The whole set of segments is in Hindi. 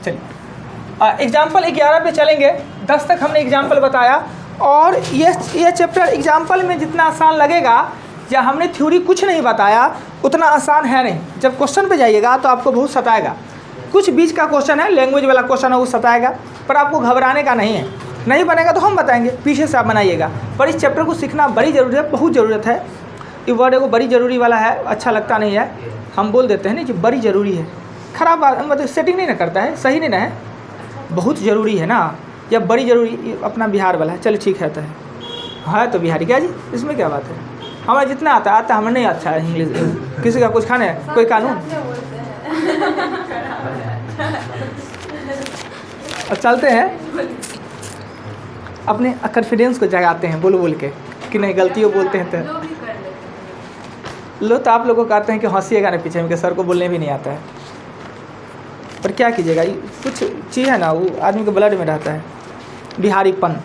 चलिए एग्जाम्पल 11 पे चलेंगे। 10 तक हमने एग्जाम्पल बताया, और ये चैप्टर एग्जाम्पल में जितना आसान लगेगा, या हमने थ्योरी कुछ नहीं बताया उतना आसान है नहीं। जब क्वेश्चन पे जाइएगा तो आपको बहुत सताएगा। कुछ बीच का क्वेश्चन है, लैंग्वेज वाला क्वेश्चन है, वो सताएगा, पर आपको घबराने का नहीं है। नहीं बनेगा तो हम बताएंगे, पीछे से आप बनाइएगा। पर इस चैप्टर को सीखना बड़ी ज़रूरी है, बहुत ज़रूरत है। ये वर्ड एगो बड़ी ज़रूरी वाला है, अच्छा लगता नहीं है, हम बोल देते हैं ना कि बड़ी ज़रूरी है। ख़राब मतलब सेटिंग नहीं ना करता है, सही नहीं ना है, बहुत ज़रूरी है ना, या बड़ी ज़रूरी अपना बिहार वाला है। चलिए ठीक है, तो है तो बिहारी क्या जी, इसमें क्या बात है। हमें जितना आता हमें नहीं अच्छा है इंग्लिश। किसी का कुछ खाने कोई कानून चलते हैं, अपने कॉन्फिडेंस को जगाते हैं बोल के कि नहीं गलतियों बोलते हैं तो तो आप लोगों को कहते हैं कि हंसीएगा ना पीछे में, कि सर को बोलने भी नहीं आता है। पर क्या कीजिएगा, कुछ चीज़ है ना, वो आदमी के ब्लड में रहता है, बिहारीपन।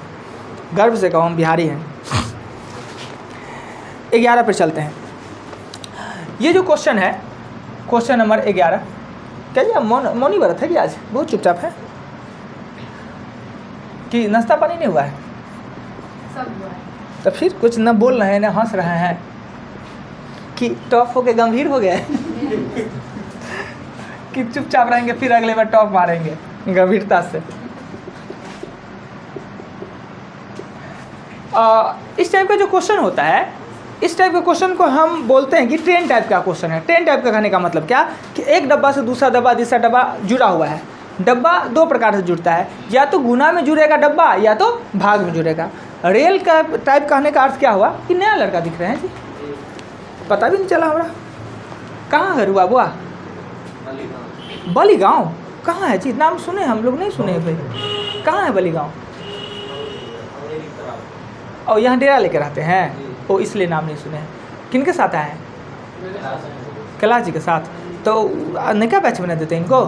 गर्व से कहो हम बिहारी हैं। 11 पर चलते हैं। ये जो क्वेश्चन है, क्वेश्चन नंबर 11। क्या जी मौनी व्रत है कि आज बहुत चुपचाप है कि नाश्ता पानी नहीं हुआ है? सब हुआ है। तो फिर कुछ न बोल रहे हैं न हंस रहे हैं, कि टॉप होके गंभीर हो गया है कि चुपचाप रहेंगे फिर अगले बार टॉप मारेंगे गंभीरता से। इस टाइप का जो क्वेश्चन होता है, इस टाइप के क्वेश्चन को हम बोलते हैं कि ट्रेन टाइप का क्वेश्चन है। ट्रेन टाइप का कहने का मतलब क्या, कि एक डब्बा से दूसरा डब्बा, तीसरा डब्बा जुड़ा हुआ है। डब्बा दो प्रकार से जुड़ता है, या तो गुना में जुड़ेगा डब्बा, या तो भाग में जुड़ेगा। रेल का टाइप कहने का अर्थ क्या हुआ, कि नया लड़का दिख रहे हैं जी, पता भी नहीं चला हमारा। कहाँ है रुआ बुआ? बली गाँव कहाँ है जी? नाम सुने हम लोग, नहीं सुने भाई। कहाँ है बली गाँव? और यहाँ डेरा लेकर रहते हैं, ओ इसलिए नाम नहीं सुने। किनके साथ आए हैं? कैलाश जी के साथ। तो नया बैच बना देते हैं इनको?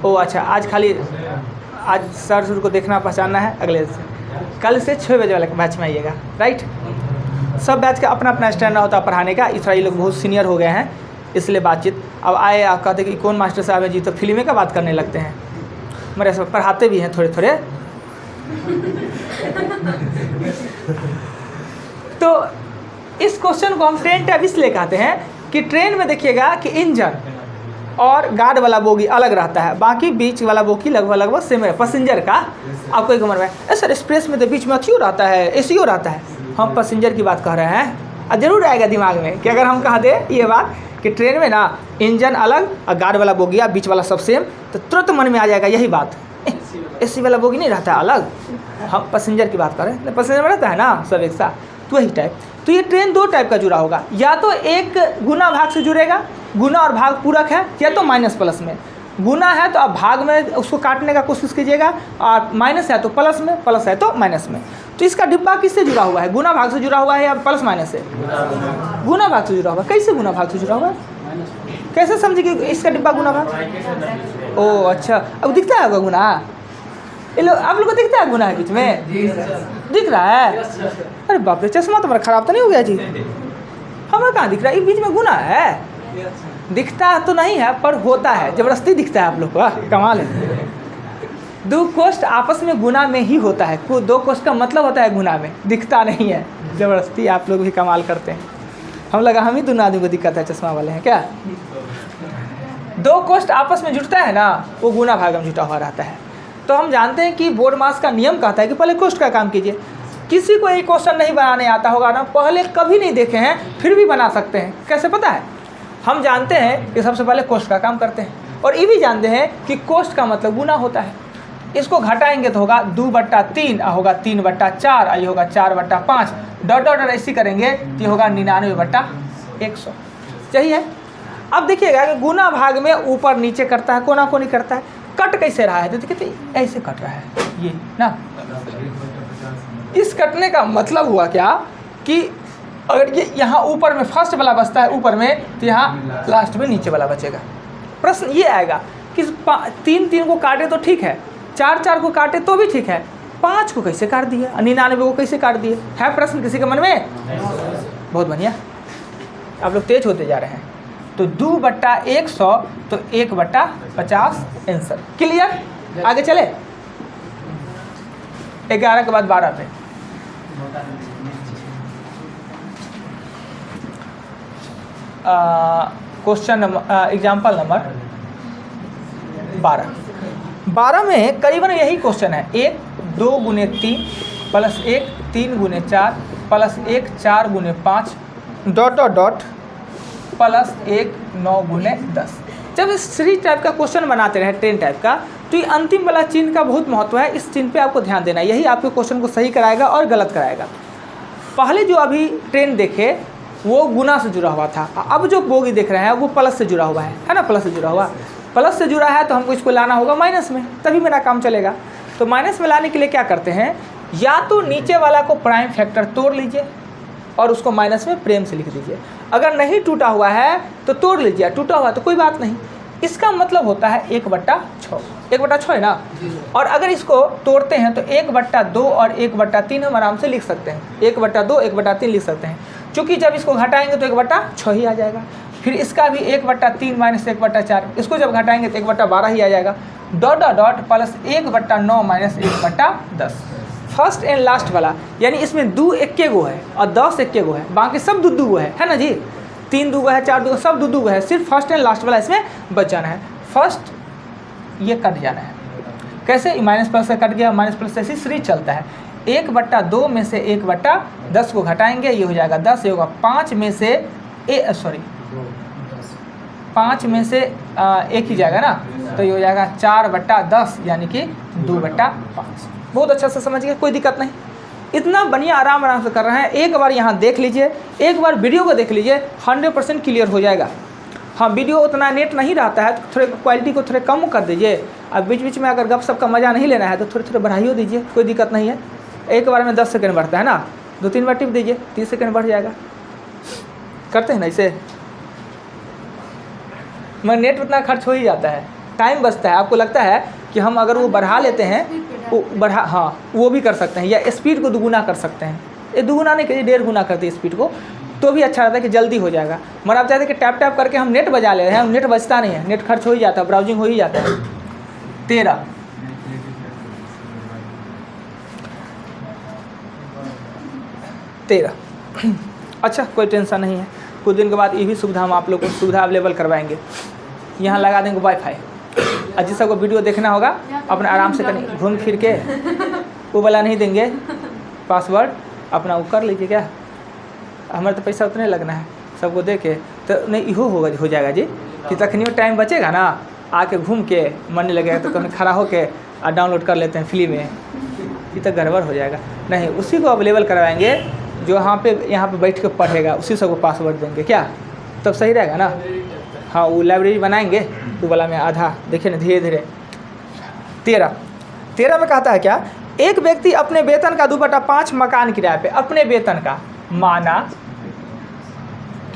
ओ अच्छा, आज खाली आज सर को देखना पहचानना है, अगले से कल से 6 बजे वाले बैच में आइएगा, राइट। सब बैच का अपना अपना स्टैंडर्ड होता है पढ़ाने का। इस तरह ये लोग बहुत सीनियर हो गए हैं, इसलिए बातचीत। अब आए आप कहते कि कौन मास्टर साहब है जी, तो फिल्में का बात करने लगते हैं। मेरे सब पढ़ाते भी हैं थोड़े थोड़े तो इस क्वेश्चन को हम ट्रेन टाइप इसलिए कहते हैं कि ट्रेन में देखिएगा कि इंजन और गार्ड वाला बोगी अलग रहता है, बाकी बीच वाला बोगी लगभग सेम है। पैसेंजर का आपको एक उम्र में सर एक्सप्रेस में तो बीच में अथियो रहता है, एसीओ रहता है। हम पैसेंजर की बात कह रहे हैं, और जरूर आएगा दिमाग में कि अगर हम कह दें ये बात कि ट्रेन में ना इंजन अलग और गार्ड वाला बोगी या बीच वाला सब सेम, तो तुरंत मन में आ जाएगा यही बात, एसी वाला बोगी नहीं रहता है अलग, हम पैसेंजर की बात कर रहे हैं। पैसेंजर में रहता है ना सब एक साथ, तो वही टाइप। तो ये ट्रेन दो टाइप का जुड़ा होगा, या तो एक गुना भाग से जुड़ेगा, गुना और भाग पूरक है, या तो माइनस प्लस में। गुना है तो आप भाग में उसको काटने का कोशिश कीजिएगा, और माइनस है तो प्लस में, प्लस है तो माइनस में। तो इसका डिब्बा किससे जुड़ा हुआ है? गुना भाग से जुड़ा हुआ है या प्लस माइनस से? गुना भाग से जुड़ा हुआ। कैसे गुना भाग से जुड़ा हुआ? कैसे समझे कि इसका डिब्बा गुना भाग? ओ अच्छा, अब दिखता है गुना? आप लोग को दिखता है गुना है बीच में? दिख रहा है? अरे बाप रे, चश्मा तुम्हारा खराब तो नहीं हो गया जी? हमें कहाँ दिख रहा है? बीच में गुना है? दिखता तो नहीं है पर होता है, जबरदस्ती दिखता है आप लोग को। कमाल है। दो कोष्ठ आपस में गुना में ही होता है। दो कोष्ठ का मतलब होता है गुना में, दिखता नहीं है, जबरदस्ती। आप लोग भी कमाल करते हैं। हम लगा हम ही दोनों आदमी को दिक्कत है, चश्मा वाले हैं क्या? दो कोष्ठ आपस में जुड़ता है ना, वो गुना भाग में जुटा हुआ रहता है। तो हम जानते हैं कि बोर्ड मास का नियम कहता है कि पहले कोष्ठ का काम कीजिए। किसी को एक क्वेश्चन नहीं बनाने आता होगा ना, पहले कभी नहीं देखे हैं, फिर भी बना सकते हैं। कैसे पता है? हम जानते हैं कि सबसे पहले कोष्ठ का काम करते हैं, और ये भी जानते हैं कि कोष्ठ का मतलब गुना होता है। इसको घटाएंगे तो होगा 2/3, होगा 3/4, ये होगा 4/5, डॉट डॉट ऐसी करेंगे तो ये होगा 99/100। यही है। अब देखिएगा कि गुना भाग में ऊपर नीचे करता है, कोना कोनी करता है। कट कैसे रहा है? तो देखिए ऐसे कट रहा है ये ना। इस कटने का मतलब हुआ क्या कि अगर ये यहाँ ऊपर में फर्स्ट वाला बचता है ऊपर में, तो यहाँ लास्ट में नीचे वाला बचेगा। प्रश्न ये आएगा कि 3 को काटे तो ठीक है, 4 को काटे तो भी ठीक है, 5 को कैसे काट दिए, 99 को कैसे काट दिए? है प्रश्न किसी के मन में? बहुत बढ़िया, आप लोग तेज होते जा रहे हैं। तो 2/100 तो 1/50 आंसर। क्लियर? आगे चले 11 के बाद 12 पे। क्वेश्चन नंबर एग्जाम्पल नंबर 12 में करीबन यही क्वेश्चन है। 1 2 × 3 plus 1 3 × 4 plus 1 4 × 5 dot dot dot plus 1 9 × 10। जब इस सीरीज टाइप का क्वेश्चन बनाते रहे ट्रेन टाइप का, तो ये अंतिम वाला चिन्ह का बहुत महत्व है। इस चिन्ह पे आपको ध्यान देना है, यही आपके क्वेश्चन को सही कराएगा और गलत कराएगा। पहले जो अभी ट्रेन देखे वो गुना से जुड़ा हुआ था, अब जो बोगी देख रहे हैं वो प्लस से जुड़ा हुआ है ना, प्लस से जुड़ा हुआ। प्लस से जुड़ा है तो हमको इसको लाना होगा माइनस में, तभी मेरा काम चलेगा। तो माइनस में लाने के लिए क्या करते हैं, या तो नीचे वाला को प्राइम फैक्टर तोड़ लीजिए और उसको माइनस में प्रेम से लिख दीजिए। अगर नहीं टूटा हुआ है तो तोड़ लीजिए, टूटा हुआ तो कोई बात नहीं। इसका मतलब होता है 1/6, 1/6 है ना। और अगर इसको तोड़ते हैं तो 1/2 और 1/3 हम आराम से लिख सकते हैं। 1/2 1/3 लिख सकते हैं, क्योंकि जब इसको घटाएंगे तो 1/6 ही आ जाएगा। फिर इसका भी 1/3 माइनस 1/4, इसको जब घटाएंगे तो 1/12 ही आ जाएगा। Dot dot dot plus 1/9 minus 1/10। First and last वाला, यानी इसमें 2 1 गो है और 10 1 गो है, बाकी सब 2 2 गो है ना जी। 3 2 गो है, 4 2 गो, सब 2 2 गो है। सिर्फ फर्स्ट एंड लास्ट वाला इसमें बच जाना है। फर्स्ट ये कट जाना है। कैसे? माइनस प्लस से कट गया, माइनस प्लस से ऐसी सीरीज चलता है। 1/2 में से 1/10 को घटाएंगे, ये हो जाएगा 10। ये होगा 5 में से 5 में से 1 ही जाएगा ना, तो ये हो जाएगा 4/10 यानी कि 2/5। बहुत अच्छा से समझ गए, कोई दिक्कत नहीं। इतना बढ़िया आराम से कर रहे हैं। एक बार यहाँ देख लीजिए, एक बार वीडियो को देख लीजिए, 100% क्लियर हो जाएगा। हाँ, वीडियो उतना नेट नहीं रहता है तो थोड़े क्वालिटी को थोड़े कम कर दीजिए। अब बीच बीच में अगर गप का मज़ा नहीं लेना है तो थोड़े थोड़े बढ़ाइए दीजिए, कोई दिक्कत नहीं है। एक बार में 10 सेकंड बढ़ता है ना, 2-3 बार टिप दीजिए, 30 सेकंड बढ़ जाएगा। करते हैं ना इसे, मगर नेट उतना खर्च हो ही जाता है, टाइम बचता है। आपको लगता है कि हम अगर वो बढ़ा लेते हैं, वो बढ़ा, हाँ वो भी कर सकते हैं, या स्पीड को दुगुना कर सकते हैं। ये दुगुना नहीं करिए, 1.5 गुना करते स्पीड को, तो भी अच्छा रहता है कि जल्दी हो जाएगा। मगर आप चाहते हैं कि टैप टैप करके हम नेट बजा ले रहे हैं, नेट बचता नहीं है, नेट खर्च हो ही जाता है, ब्राउजिंग हो ही जाता है। 13 अच्छा, कोई टेंशन नहीं है। कुछ दिन के बाद ये भी सुविधा हम आप लोग को सुविधा अवेलेबल करवाएंगे। यहाँ लगा देंगे वाईफाई, और जिस सबको वीडियो देखना होगा अपना आराम से कहीं घूम फिर के, वो वाला नहीं देंगे पासवर्ड, अपना वो कर लीजिए। क्या हमारे तो पैसा उतने लगना है, सबको दे के तो नहीं इहो हो जाएगा जी, कि तखनियों टाइम बचेगा ना, आके घूम के मन नहीं लगेगा तो कहीं खड़ा होके और डाउनलोड कर लेते हैं फ्री में, ये तो गड़बड़ हो जाएगा। नहीं, उसी को अवेलेबल करवाएंगे जो यहाँ पे बैठ के पढ़ेगा, उसी सबको पासवर्ड देंगे। क्या तब सही रहेगा ना? हाँ, वो लाइब्रेरी बनाएंगे, वो वाला में आधा देखिए ना, धीरे धीरे। 13 में कहता है क्या, एक व्यक्ति अपने वेतन का 2/5 मकान किराए पे, अपने वेतन का, माना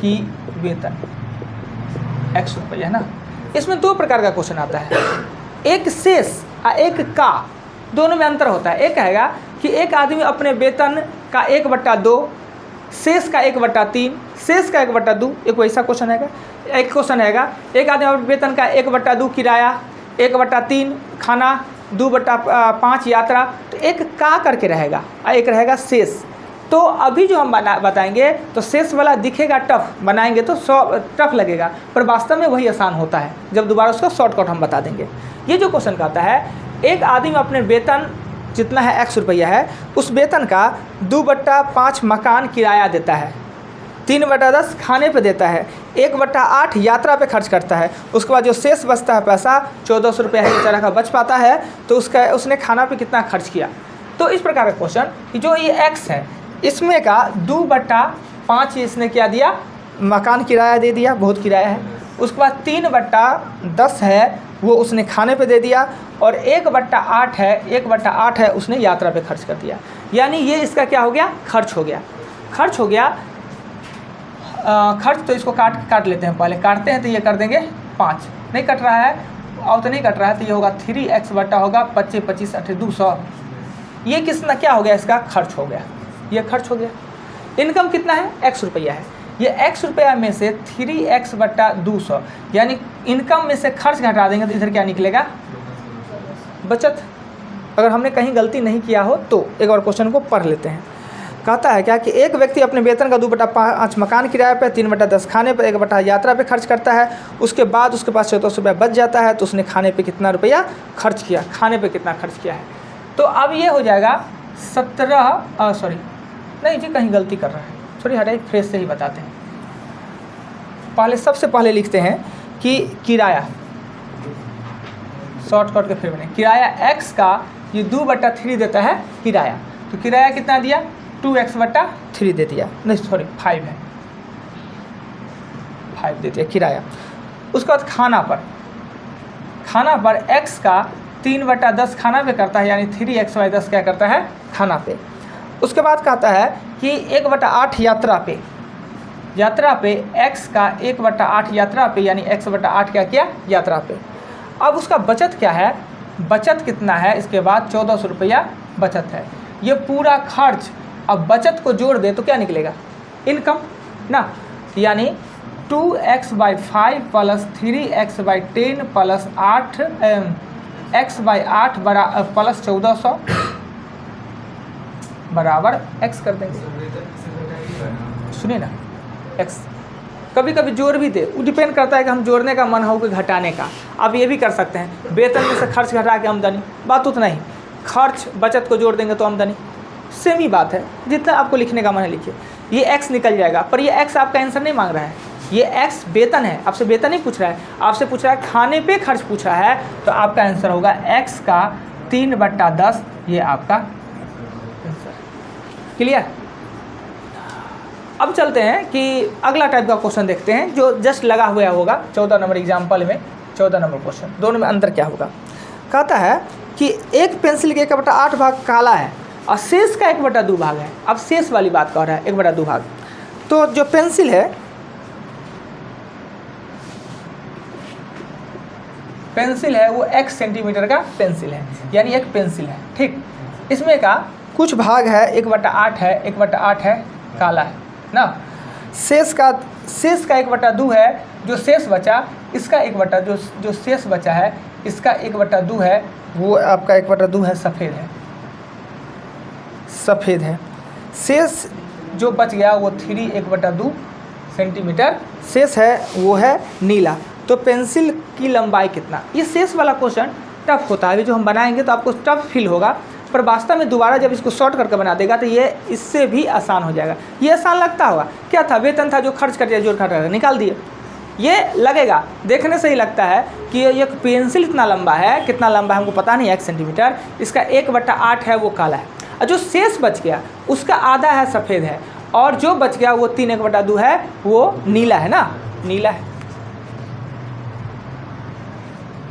कि वेतन X रुपये है ना। इसमें 2 प्रकार का क्वेश्चन आता है, एक शेष और एक का, दोनों में अंतर होता है। एक कहेगा कि एक आदमी अपने वेतन का 1/2, शेष का 1/3, शेष का 1/2, एक वैसा क्वेश्चन है। एक क्वेश्चन है एक आदमी अपने वेतन का 1/2 किराया, 1/3 खाना, 2/5 यात्रा, तो एक का करके रहेगा और एक रहेगा शेष। तो अभी जो हम बताएंगे तो शेष वाला दिखेगा टफ, बनाएंगे तो टफ लगेगा, पर वास्तव में वही आसान होता है जब दोबारा उसका शॉर्टकट हम बता देंगे। ये जो क्वेश्चन कहता है, एक आदमी अपने वेतन जितना है X रुपया है, उस वेतन का 2/5 मकान किराया देता है, 3/10 खाने पे देता है, 1/8 यात्रा पे खर्च करता है। उसके बाद जो शेष बचता है पैसा 1400 रुपया है बेचारा का बच पाता है, तो उसने खाना पे कितना खर्च किया। तो इस प्रकार का क्वेश्चन कि जो ये X है, इसमें का 2/5 इसने क्या दिया, मकान किराया दे दिया, बहुत किराया है। उसके बाद 3/10 है वो उसने खाने पे दे दिया, और 1/8 है उसने यात्रा पे खर्च कर दिया। यानी ये इसका क्या हो गया, खर्च हो गया। खर्च तो इसको काट लेते हैं, पहले काटते हैं तो ये कर देंगे 5, नहीं कट रहा है और तो नहीं कट रहा है, तो ये होगा 3x बटा होगा 25 25 8 200। ये कितना क्या हो गया, इसका खर्च हो गया, ये खर्च हो गया। इनकम कितना है, X रुपया है। ये x रुपया में से 3x बटा 200 यानी इनकम में से खर्च घटा देंगे तो इधर क्या निकलेगा? बचत। अगर हमने कहीं गलती नहीं किया हो तो एक बार क्वेश्चन को पढ़ लेते हैं। कहता है क्या कि एक व्यक्ति अपने वेतन का 2/5 मकान किराए पर, 3/10 खाने पर, 1/8 यात्रा पे खर्च करता है। उसके बाद उसके पास 1400 रुपया बच जाता है तो उसने खाने पे कितना रुपया खर्च किया, खाने पे कितना खर्च किया है। तो अब ये हो जाएगा 17 सॉरी नहीं जी कहीं गलती कर रहा है, सॉरी हटाइए, फ्रेश से ही बताते हैं। पहले सबसे पहले लिखते हैं कि किराया, शॉर्टकट के फिर बने, किराया x का ये 2/3 देता है किराया। तो किराया कितना दिया? 2x/3 दे दिया, नहीं सॉरी 5 है, 5 दे दिया किराया। उसके बाद खाना पर x का 3/10 खाना पे करता है यानी 3x/10 क्या करता है? खाना पे। उसके बाद कहता है कि 1/8 यात्रा पे x का 1/8 यात्रा पे यानी x/8 क्या किया? यात्रा पे। अब उसका बचत क्या है? बचत कितना है? इसके बाद 1400 रुपया बचत है। ये पूरा खर्च अब बचत को जोड़ दे तो क्या निकलेगा? इनकम ना, यानी 2x/5 plus 3x/10 plus 8x/8 plus 1400 बराबर x कर देंगे। सुनिए ना, x कभी कभी जोड़ भी दे, वो डिपेंड करता है कि हम जोड़ने का मन हो कि घटाने का। आप ये भी कर सकते हैं, वेतन में से खर्च घटा के आमदनी, बात उतना ही। खर्च बचत को जोड़ देंगे तो आमदनी, सेम ही बात है। जितना आपको लिखने का मन है लिखिए। ये x निकल जाएगा, पर ये x आपका आंसर नहीं मांग रहा है, ये x वेतन है, आपसे वेतन नहीं पूछ रहा है, आपसे पूछ रहा है खाने पे खर्च पूछा है। तो आपका आंसर होगा x का 3/10, ये आपका आंसर। क्लियर? अब चलते हैं कि अगला टाइप का क्वेश्चन देखते हैं जो जस्ट लगा हुआ होगा 14 नंबर एग्जाम्पल में। 14 नंबर क्वेश्चन, दोनों में अंतर क्या होगा? कहता है कि एक पेंसिल के 1/8 भाग काला है और शेष का 1/2 भाग है। अब शेष वाली बात कह रहा है, 1/2 भाग। तो जो पेंसिल है वो x सेंटीमीटर का पेंसिल है, यानी एक पेंसिल है, ठीक। इसमें का कुछ भाग है 1/8 है, 1/8 है काला है ना। शेष का 1/2 है, जो शेष बचा इसका 1/2 जो शेष बचा है इसका 1/2 है, वो आपका 1/2 है सफ़ेद है। शेष जो बच गया वो 1/2 सेंटीमीटर शेष है, वो है नीला। तो पेंसिल की लंबाई कितना? ये शेष वाला क्वेश्चन टफ होता है, अभी जो हम बनाएंगे तो आपको टफ फील होगा, पर वास्तव में दोबारा जब इसको शॉर्ट करके बना देगा तो ये इससे भी आसान हो जाएगा। ये आसान लगता होगा, क्या था? वेतन था जो खर्च कर दिया, जोड़ खर्च कर निकाल दिए। ये लगेगा, देखने से ही लगता है कि ये पेंसिल इतना लंबा है, कितना लंबा है हमको पता नहीं, 1 सेंटीमीटर, इसका 1/8 है वो काला है, और जो शेष बच गया उसका आधा है सफ़ेद है, और जो बच गया वो 3/2 है, वो नीला है ना, नीला है।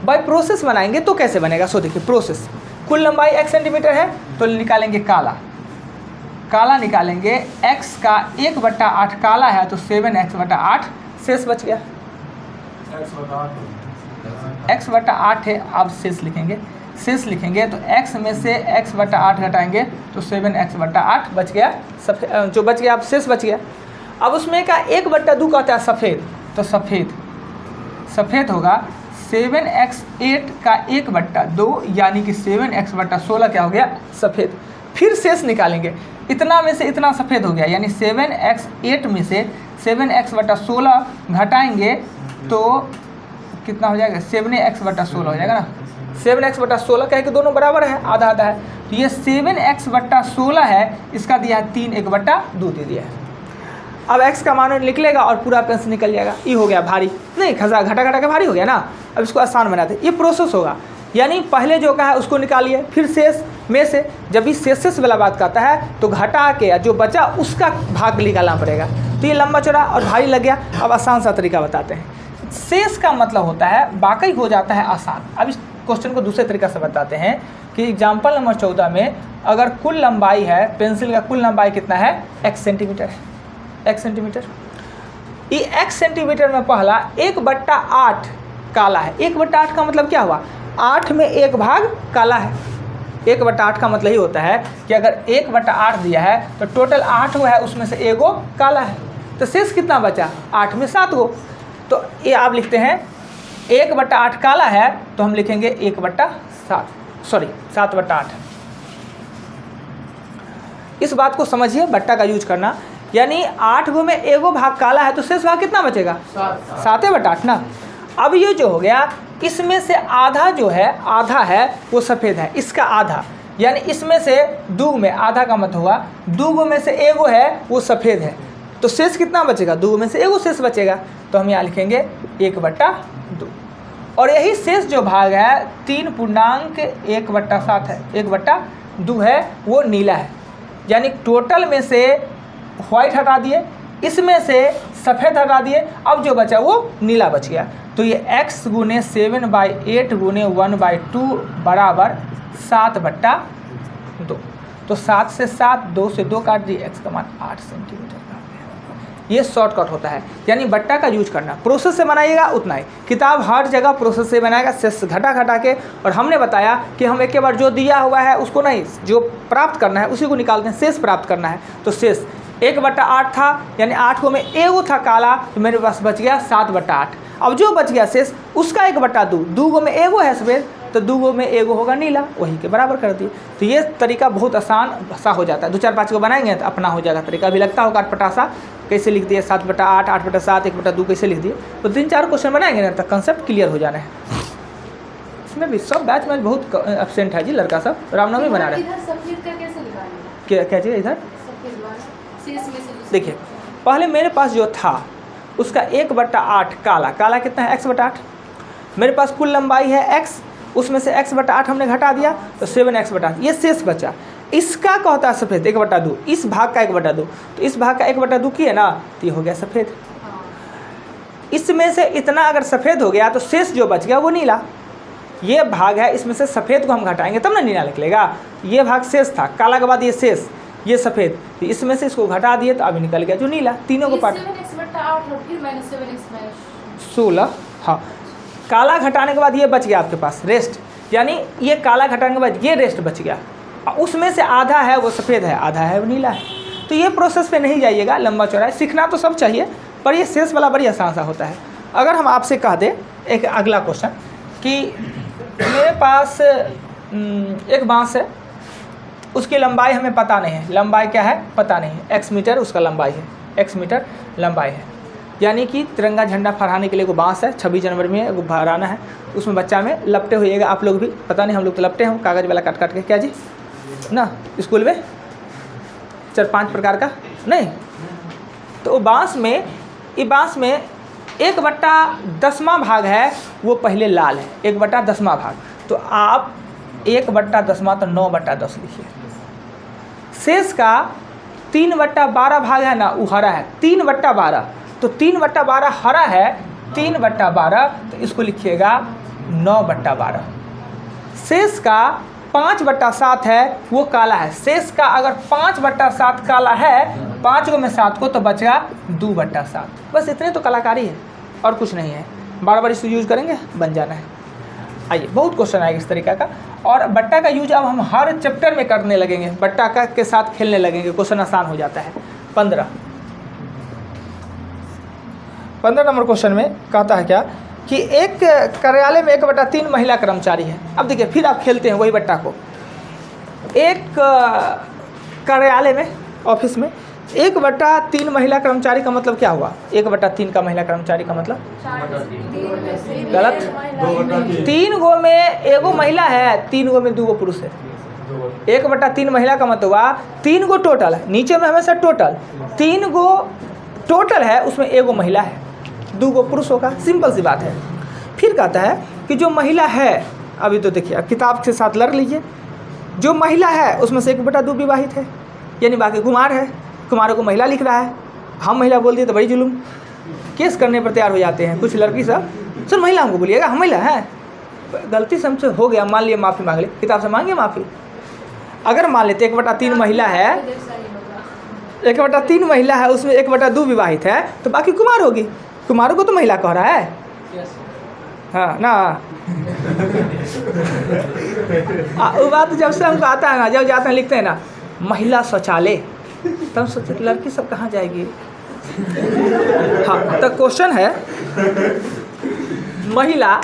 बाय प्रोसेस बनाएंगे तो कैसे बनेगा? सो देखिए प्रोसेस, कुल लंबाई 1 सेंटीमीटर है तो निकालेंगे काला निकालेंगे, x का 1/8 काला है तो 7x/8 शेष बच गया, x/8 है। अब शेष लिखेंगे तो x में से x/8 घटाएंगे तो 7x/8 बच गया, जो बच गया अब शेष बच गया। अब उसमें का 1/2 कहता है सफ़ेद, तो सफ़ेद होगा 7x8 का 1/2 यानी कि 7x/16 क्या हो गया? सफ़ेद। फिर शेष निकालेंगे, इतना में से इतना सफ़ेद हो गया, यानी 7x8 में से 7x/16 घटाएंगे तो कितना हो जाएगा? 7x/16 हो जाएगा ना। 7x/16 कह के दोनों बराबर है, आधा आधा है, तो ये 7x/16 है, इसका दिया है 3 1/2 दे दिया है। अब x का मान निकलेगा और पूरा पेंसिल निकल जाएगा। ये हो गया भारी, नहीं घटा के भारी हो गया ना। अब इसको आसान बनाते हैं, ये प्रोसेस होगा, यानी पहले जो का है उसको निकालिए, फिर शेष में से, जब भी शेष वाला बात कहता है तो घटा के जो बचा उसका भाग निकालना पड़ेगा। तो ये लंबा चौड़ा और भारी लग गया। अब आसान सा तरीका बताते हैं। शेष का मतलब होता है बाकी हो जाता है आसान। अब इस क्वेश्चन को दूसरे तरीका से बताते हैं कि एग्जाम्पल नंबर 14 में अगर कुल लंबाई है, पेंसिल का कुल लंबाई कितना है? 1 सेंटीमीटर है, 1 सेंटीमीटर। ये 1 सेंटीमीटर में पहला 1/8 काला है। 1/8 का मतलब क्या हुआ? 8 में 1 भाग काला है। 1/8 का मतलब ही होता है कि अगर 1/8 दिया है तो टोटल 8 हुआ है, उसमें से एगो काला है। तो शेष कितना बचा, 8 में 7 गो। तो ये आप लिखते हैं 1/8 काला है, तो हम लिखेंगे 7/8। इस बात को समझिए, बट्टा का यूज करना, यानी 8 गो में एगो भाग काला है तो शेष भाग कितना बचेगा, 7/8 ना। अब ये जो हो गया, इसमें से आधा जो है, आधा है वो सफ़ेद है, इसका आधा, यानी इसमें से 2 में आधा का मत हुआ, 2 में से एगो है वो सफ़ेद है, तो शेष कितना बचेगा, 2 में से एगो शेष बचेगा, तो हम यहाँ लिखेंगे 1/2। और यही शेष जो भाग है 3.1/7 है, 1/2 है, वो नीला है। यानी टोटल में से वाइट हटा दिए, इसमें से सफ़ेद हटा दिए, अब जो बचा वो नीला बच गया। तो ये x गुने 7/8 गुने 1/2 बराबर 7/2। तो 7 से 7, 2 से 2 काट दिए, x का मान 8 सेंटीमीटर का। ये शॉर्टकट होता है, यानी बट्टा का यूज करना। प्रोसेस से बनाइएगा उतना ही, किताब हर जगह प्रोसेस से बनाएगा, शेष घटा के। और हमने बताया कि हम एक बार जो दिया हुआ है उसको नहीं, जो प्राप्त करना है उसी को निकालते हैं, शेष प्राप्त करना है। तो शेष 1/8 था, यानी 8 गो में एगो था काला, तो मेरे पास बच गया 7/8। अब जो बच गया शेष उसका 1/2, 2 गो में एगो है सफ़ेद, तो 2 गो में एगो होगा नीला, वही के बराबर कर दिए। तो ये तरीका बहुत आसान सा हो जाता है, 2-4-5 को बनाएंगे तो अपना हो जाएगा तरीका। अभी लगता होगा अटपटासा, कैसे लिख दिए 7/8, 8/7, 1/2 कैसे लिख दिए। तो 3-4 क्वेश्चन बनाएंगे ना तो कंसेप्ट क्लियर हो जाना है। इसमें भी सब बैच में बहुत एब्सेंट है जी लड़का सब, रामनवमी बना रहे हैं। इधर सफेद का कैसे निकालेंगे? क्या चीज़ इधर सफेद वाला शेष में से देखिए, पहले मेरे पास जो था उसका 1/8 काला कितना है, x/8। मेरे पास कुल लंबाई है x, उसमें से x/8 हमने घटा दिया तो 7x/8, ये शेष बचा। इसका क्या होता है सफ़ेद, 1/2, इस भाग का 1/2, तो इस भाग का 1/2 किए ना, तो ये हो गया सफ़ेद। इसमें से इतना अगर सफ़ेद हो गया तो शेष जो बच गया वो नीला। ये भाग है, इसमें से सफ़ेद को हम घटाएंगे तब ना नीला निकलेगा। ये भाग शेष था, काला के बाद ये शेष, ये सफ़ेद, तो इसमें से इसको घटा दिए तो अभी निकल गया जो नीला। तीनों को पार्ट 7x/8 और फिर मैंने 7x 16, हाँ। काला घटाने के बाद ये बच गया आपके पास रेस्ट, यानी ये काला घटाने के बाद ये रेस्ट बच गया। उसमें से आधा है वो सफ़ेद है, आधा है वो नीला है। तो ये प्रोसेस पे नहीं जाइएगा, लंबा चौड़ा सीखना तो सब चाहिए, पर ये शेष वाला बड़ी आसान सा होता है। अगर हम आपसे कह दें एक अगला क्वेश्चन कि मेरे पास एक बांस है, उसकी लंबाई हमें पता नहीं है, लंबाई क्या है पता नहीं है, x मीटर उसका लंबाई है, x मीटर लंबाई है। यानी कि तिरंगा झंडा फहराने के लिए वो बांस है, 26 जनवरी में वो फहराना है, उसमें बच्चा में लपटे होइएगा। आप लोग भी पता नहीं, हम लोग तो लपटे हैं कागज़ वाला काट के, क्या जी ना, स्कूल में 4-5 प्रकार का नहीं। तो वो बांस में, ये बांस में 1/10 भाग है वो पहले लाल है, 1/10 भाग। तो आप 1/10 तो 9/10 लिखिए। शेष का 3/12 भाग है ना, वो हरा है, 3/12, तो 3/12 हरा है, 3/12, तो इसको लिखिएगा 9/12। शेष का 5/7 है वो काला है। शेष का अगर 5/7 काला है, 5 गो में 7 को, तो बचेगा 2/7। बस इतने तो कलाकारी है और कुछ नहीं है। बार बार इसको यूज करेंगे, बन जाना है। आइए, बहुत क्वेश्चन आएगा इस तरीका का। और बट्टा का यूज अब हम हर चैप्टर में करने लगेंगे, बट्टा का के साथ खेलने लगेंगे, क्वेश्चन आसान हो जाता है। 15 नंबर क्वेश्चन में कहता है क्या कि एक कार्यालय में 1/3 महिला कर्मचारी है। अब देखिए, फिर आप खेलते हैं वही बट्टा को। एक कार्यालय में, ऑफिस में 1/3 महिला कर्मचारी का मतलब क्या हुआ, 1/3 का महिला कर्मचारी का मतलब गलत। 3 गो में एगो महिला है, 3 गो में 2 गो पुरुष है। 1/3 महिला का मतलब हुआ 3 गो टोटल है, नीचे में हमेशा टोटल 3 गो टोटल है, उसमें एगो महिला है, 2 गो पुरुष होगा, सिंपल सी बात है। फिर कहता है कि जो महिला है, अभी तो देखिए, अब किताब के साथ लड़ लीजिए, जो महिला है उसमें से 1/2 विवाहित है, यानी बाकी कुमार है, कुमारों को महिला लिख रहा है। हम महिला बोल दिए तो बड़ी जुलूम, केस करने पर तैयार हो जाते हैं कुछ लड़की सब। सर महिला हमको बोलिएगा, हम महिला हैं, गलती से हमसे हो गया, मान लिया, माफ़ी मांग ले, किताब से मांगे माफ़ी। अगर मान लेते 1/3 महिला है, 1/3 महिला है, उसमें 1/2 विवाहित है, तो बाकी कुमार होगी। कुमारों को तो महिला कह रहा है, हाँ ना। वो बात जब से हमको आता है ना, जब जाते हैं लिखते हैं ना महिला शौचालय, तब सोचते लड़की सब कहाँ जाएगी, हाँ, तो क्वेश्चन है महिला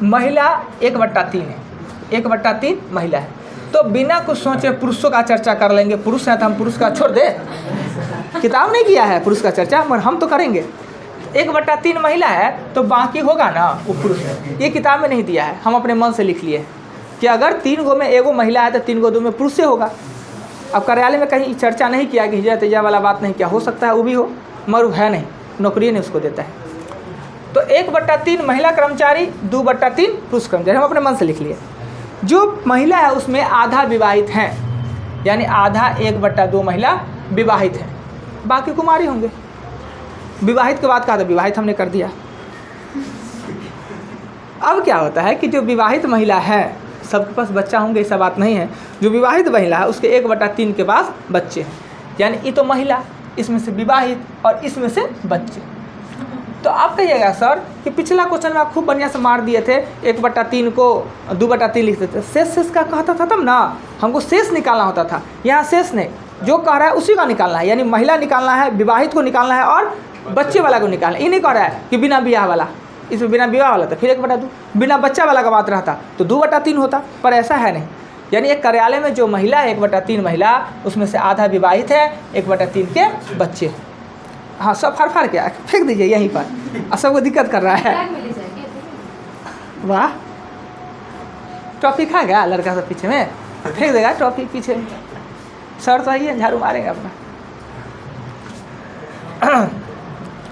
1/3 है, 1/3 महिला है। तो बिना कुछ सोचे पुरुषों का चर्चा कर लेंगे, पुरुष है तो हम पुरुष का छोड़ दे, किताब नहीं किया है पुरुष का चर्चा, मगर हम तो करेंगे। 1/3 महिला है तो बाकी होगा ना वो पुरुष है, ये किताब में नहीं दिया है, हम अपने मन से लिख लिए कि अगर 3 गो में एगो महिला है तो 3 गो 2 में पुरुष से होगा। अब कार्यालय में कहीं चर्चा नहीं किया कि हिजरा तिजरा वाला बात नहीं किया, हो सकता है वो भी हो मगर है नहीं, नौकरी नहीं उसको देता है। तो 1/3 महिला कर्मचारी, 2/3 पुरुष कर्मचारी, हम अपने मन से लिख लिए। जो महिला है उसमें आधा विवाहित हैं, यानी आधा 1/2 महिला विवाहित हैं, बाकी कुमारी होंगे। विवाहित के बाद कहा था विवाहित हमने कर दिया। अब क्या होता है कि जो विवाहित महिला है सबके पास बच्चा होंगे ऐसा बात नहीं है। जो विवाहित महिला है उसके 1/3 के पास बच्चे हैं, यानी ये तो महिला, इसमें से विवाहित और इसमें से बच्चे। तो आप कहिएगा सर कि पिछला क्वेश्चन में आप खूब बढ़िया से मार दिए थे, 1/3 को 2/3 लिखते थे, शेष का कहता था तब ना, हमको शेष निकालना होता था। यहाँ शेष नहीं, जो कह रहा है उसी का निकालना है, यानी महिला निकालना है, विवाहित को निकालना है और बच्चे वाला को निकालना है। ये नहीं कह रहा है कि बिना ब्याह वाला, इसमें बिना विवाह वाला था फिर 1/2, बिना बच्चा वाला का बात रहता तो 2/3 होता, पर ऐसा है नहीं। यानी एक कार्यालय में जो महिला है 1/3 महिला, उसमें से आधा विवाहित है, 1/3 के बच्चे। हाँ, सब फाड़ के फेंक दीजिए यहीं पर, और सबको दिक्कत कर रहा है। बैग में ले जाएंगे। वाह, ट्रॉफी खा गया लड़का सब पीछे में, फेंक देगा ट्रॉफी पीछे। सर तो आइए झाड़ू मारेंगे अपना।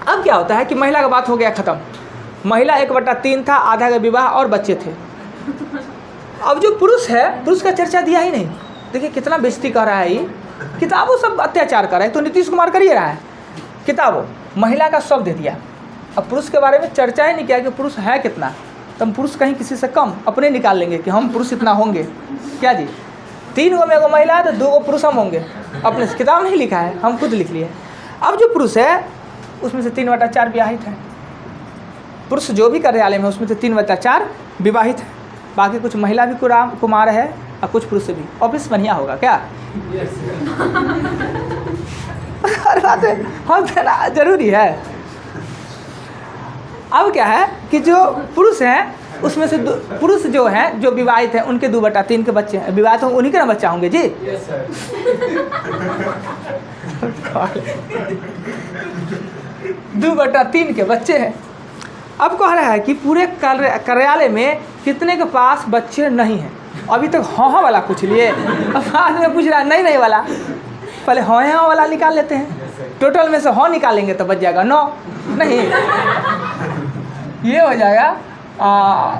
अब क्या होता है कि महिला का बात हो गया ख़त्म। महिला 1/3 था, आधा का विवाह और बच्चे थे। अब जो पुरुष है, पुरुष का चर्चा दिया ही नहीं। देखिए कितना बेइज्जती कर रहा है ये, किताबों सब अत्याचार कर रहा है, तो नीतीश कुमार कर ही रहा है। किताबों महिला का सब दे दिया, अब पुरुष के बारे में चर्चा ही नहीं किया कि पुरुष है कितना। तो हम पुरुष कहीं किसी से कम अपने निकाल लेंगे कि हम पुरुष इतना होंगे क्या जी। 3 गो में एगो महिला है तो 2 गो पुरुष हम होंगे, अपने से किताब नहीं लिखा है, हम खुद लिख लिए। अब जो पुरुष है उसमें से 3/4 विवाहित है। पुरुष जो भी कार्यालय में उसमें से 3/4 विवाहित है, बाकी कुछ महिला भी कुमार है और कुछ पुरुष भी। ऑफिस बढ़िया होगा क्या? अरे बात है, हम देना जरूरी है। अब क्या है कि जो पुरुष हैं उसमें से पुरुष जो हैं जो विवाहित हैं उनके 2/3 के बच्चे हैं, विवाहित होंगे उन्हीं के ना बच्चा होंगे जी। Yes, sir. 2/3 के बच्चे हैं। अब कह रहा है कि पूरे कार्यालय में कितने के पास बच्चे नहीं हैं। अभी तक हाँ वाला पूछ लिए, अब बाद में पूछ रहा है नहीं वाला। पहले हाँ वाला निकाल लेते हैं, टोटल में से हाँ निकालेंगे तो बच जाएगा 9, नहीं ये हो जाएगा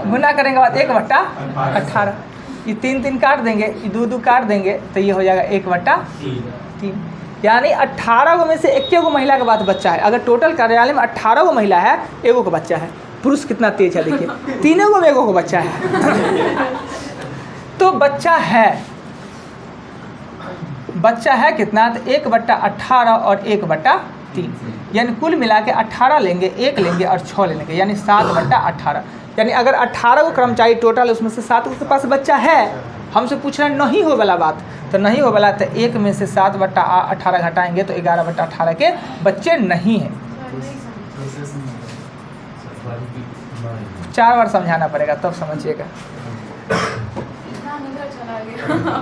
गुना करेंगे बाद 1/18। ये 3 काट देंगे, ये 2 काट देंगे तो ये हो जाएगा 1/3। यानी 18 गो में से 1 गो महिला के बाद बच्चा है। अगर टोटल कार्यालय में 18 गो महिला है, 1 गो का बच्चा है। पुरुष कितना तेज है देखिए, 3 गो में 1 गो का बच्चा है। तो बच्चा है कितना? तो 1/18 और 1/3, यानी कुल मिला के 18 लेंगे, 1 लेंगे और 6 लेंगे, यानी 7/18। यानी अगर 18 को कर्मचारी टोटल है उसमें से 7 के पास बच्चा है, हमसे पूछ रहे नहीं हो वाला बात, तो नहीं हो वाला तो 1 में से 7/18 घटाएंगे तो 11/18 के बच्चे नहीं हैं। 4 बार समझाना पड़ेगा तब समझिएगा। इतना निकल चला गया।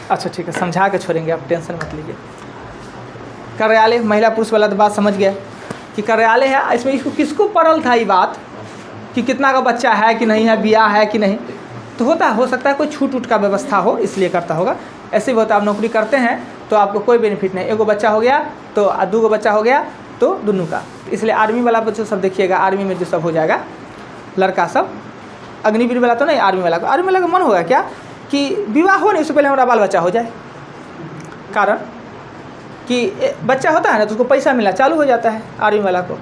अच्छा ठीक है, समझा के छोड़ेंगे, आप टेंशन मत लीजिए। कार्यालय महिला पुरुष वाला तो बात समझ गया कि कार्यालय है, इसमें इसको किसको पड़ल था ये बात कि कितना का बच्चा है कि नहीं है, ब्याह है कि नहीं। तो हो सकता है कोई छूट का व्यवस्था हो इसलिए करता होगा। ऐसे भी होता है, आप नौकरी करते हैं तो आपको कोई बेनिफिट नहीं, 1 गो बच्चा हो गया तो 2 गो बच्चा हो गया तो दोनों का। इसलिए आर्मी वाला बच्चों सब देखिएगा, आर्मी में जो सब हो जाएगा लड़का सब, अग्निवीर वाला तो नहीं, आर्मी वाला का मन होगा क्या कि विवाह हो नहीं उससे पहले हमारा बाल बच्चा हो जाए। कारण कि बच्चा होता है ना तो उसको पैसा मिलना चालू हो जाता है आर्मी वाला को,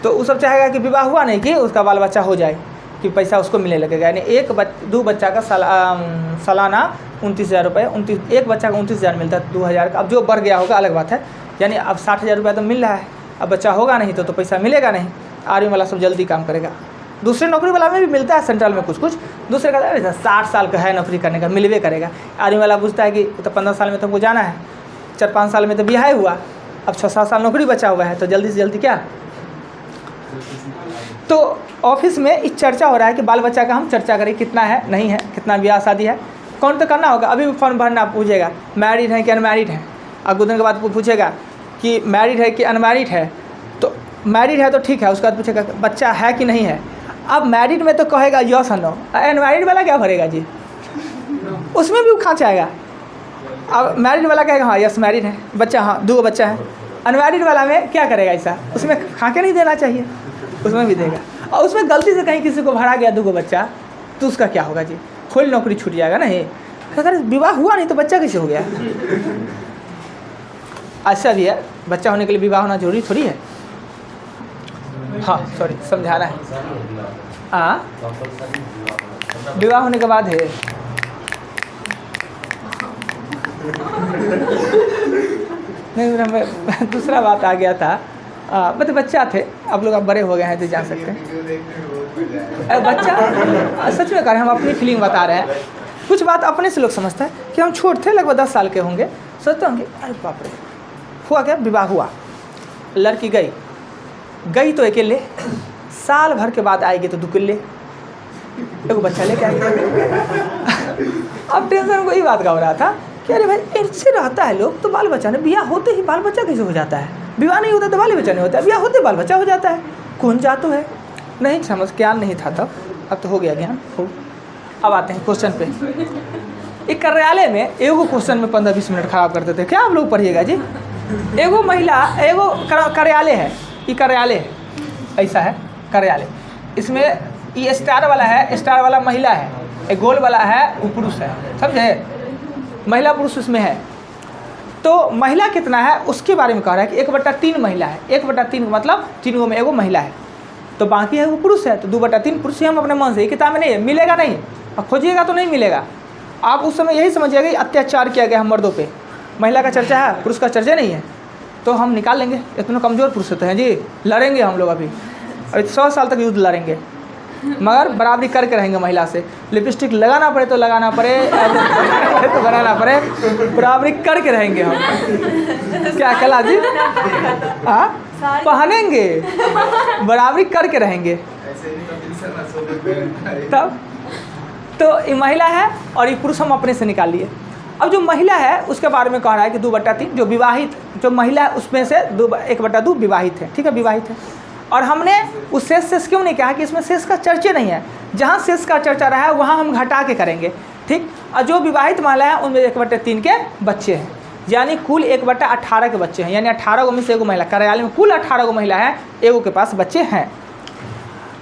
तो वो सब चाहेगा कि विवाह हुआ नहीं कि उसका बाल बच्चा हो जाए कि पैसा उसको मिलने लगेगा। यानी 2 बच्चा का सालाना 29,000 रुपये, एक बच्चा का 29,000 मिलता है, 2,000 का। अब जो बढ़ गया होगा अलग बात है, यानी अब 60,000 रुपया तो मिल रहा है, अब बच्चा होगा नहीं तो पैसा मिलेगा नहीं। आर्मी वाला सब जल्दी काम करेगा। दूसरे नौकरी वाला में भी मिलता है सेंट्रल में कुछ कुछ, दूसरे का 60 साल का है नौकरी करने का, मिलवे करेगा। आर्मी वाला पूछता है कि तो 15 साल में तुमको जाना है, 4-5 साल में तो ब्याह हुआ, अब 6-7 साल नौकरी बचा हुआ है, तो जल्दी से जल्दी क्या। तो ऑफिस में इस चर्चा हो रहा है कि बाल बच्चा का हम चर्चा करें, कितना है नहीं है, कितना ब्याह शादी है, कौन तो करना होगा। अभी भी फॉर्म भरना पूछेगा मैरिड है कि अनमैरिड है, अब कुछ दिन के बाद पूछेगा कि मैरिड है कि अनमैरिड है, तो मैरिड है तो ठीक है, उसके बाद पूछेगा बच्चा है कि नहीं है। अब मैरिड में तो कहेगा यस और नो, अनमैरिड वाला क्या भरेगा जी, उसमें भी वो खाँच आएगा। अब मैरिड वाला कहेगा हाँ यस मैरिड है, बच्चा हाँ 2 बच्चा है। अनमैरिड वाला में क्या करेगा ऐसा, उसमें खाँके नहीं देना चाहिए, उसमें भी देगा। और उसमें गलती से कहीं किसी को भरा गया 2 बच्चा, तो उसका क्या होगा जी, फुल नौकरी छूट जाएगा नहीं। अगर विवाह हुआ नहीं तो बच्चा कैसे हो गया। ऐसा भी है, बच्चा होने के लिए विवाह होना जरूरी थोड़ी है। हाँ सॉरी समझाना है, हाँ विवाह होने के बाद है। नहीं मैं दूसरा बात आ गया था, मतलब बच्चा थे, आप लोग अब बड़े हो गए हैं तो जान सकते हैं। बच्चा सच में कह रहे हैं, हम अपनी फीलिंग बता रहे हैं। कुछ बात अपने से लोग समझता है कि हम छोटे थे, लगभग 10 साल के होंगे, सोचते होंगे अरे बाप रे, हुआ क्या, विवाह हुआ, लड़की गई तो अकेले, साल भर के बाद आएगी तो 2 किल्ले, एक बच्चा लेके आएगी। अब टेंशन को यही बात का हो रहा था कि अरे भाई ऐसे रहता है लोग, तो बाल बच्चा ने ब्याह होते ही बाल बच्चा कैसे हो जाता है, विवाह नहीं होता तो बाल बच्चा नहीं होता, ब्याह होते बाल बच्चा हो जाता है, कौन जातो है। नहीं समझ, ज्ञान नहीं था तब, अब तो हो गया ज्ञान। अब आते हैं क्वेश्चन पे। एक कार्यालय में एगो क्वेश्चन में 15-20 मिनट खराब करते थे, क्या आप लोग पढ़िएगा जी। एगो महिला, एगो कार्यालय है, ये कार्यालय है, ऐसा है कार्यालय, इसमें ये स्टार वाला है, स्टार वाला महिला है, एक गोल वाला है वो पुरुष है, समझे, महिला पुरुष उसमें है। तो महिला कितना है उसके बारे में कह रहा है कि 1/3 महिला है, 1/3 मतलब 3 में एगो महिला है, तो बाकी है वो पुरुष है, तो 2/3 पुरुष ही हम अपने मन से, ये किताब में नहीं है, मिलेगा नहीं, और खोजिएगा तो नहीं मिलेगा। आप उस समय यही समझिएगा कि अत्याचार किया गया हम मर्दों पे, महिला का चर्चा है, पुरुष का चर्चा नहीं है, तो हम निकाल लेंगे। इतने कमज़ोर पुरुष होते हैं जी, लड़ेंगे हम लोग अभी 100 साल तक युद्ध लड़ेंगे, मगर बराबरी करके रहेंगे महिला से। लिपस्टिक लगाना पड़े तो लगाना पड़े, तो बनाना पड़े, बराबरी करके रहेंगे हम। क्या कला जी, हाँ पहनेंगे, बराबरी करके रहेंगे तब। तो ये महिला है और ये पुरुष हम अपने से निकाल लिए। अब जो महिला है उसके बारे में कह रहा है कि 2/3 जो विवाहित, जो महिला है उसमें से 1/2 विवाहित है, ठीक है, विवाहित है। और हमने उस शेष क्यों नहीं कहा कि इसमें शेष का चर्चा नहीं है, जहाँ शेष का चर्चा रहा है वहाँ हम घटा के करेंगे, ठीक। और जो विवाहित महिला है उनमें 1/3 के बच्चे हैं, यानी कुल 1/18 के बच्चे हैं, यानी 18 गो में से एगो महिला, कार्यालय में कुल 18 गो महिला है, एगो के पास बच्चे हैं।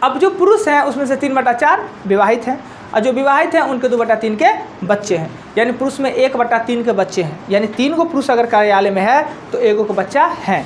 अब जो पुरुष हैं उसमें से 3/4 विवाहित हैं, और जो विवाहित हैं उनके 2/3 के बच्चे हैं, यानी पुरुष में 1/3 के बच्चे हैं, यानी 3 गो पुरुष अगर कार्यालय में है तो एगो का बच्चा है।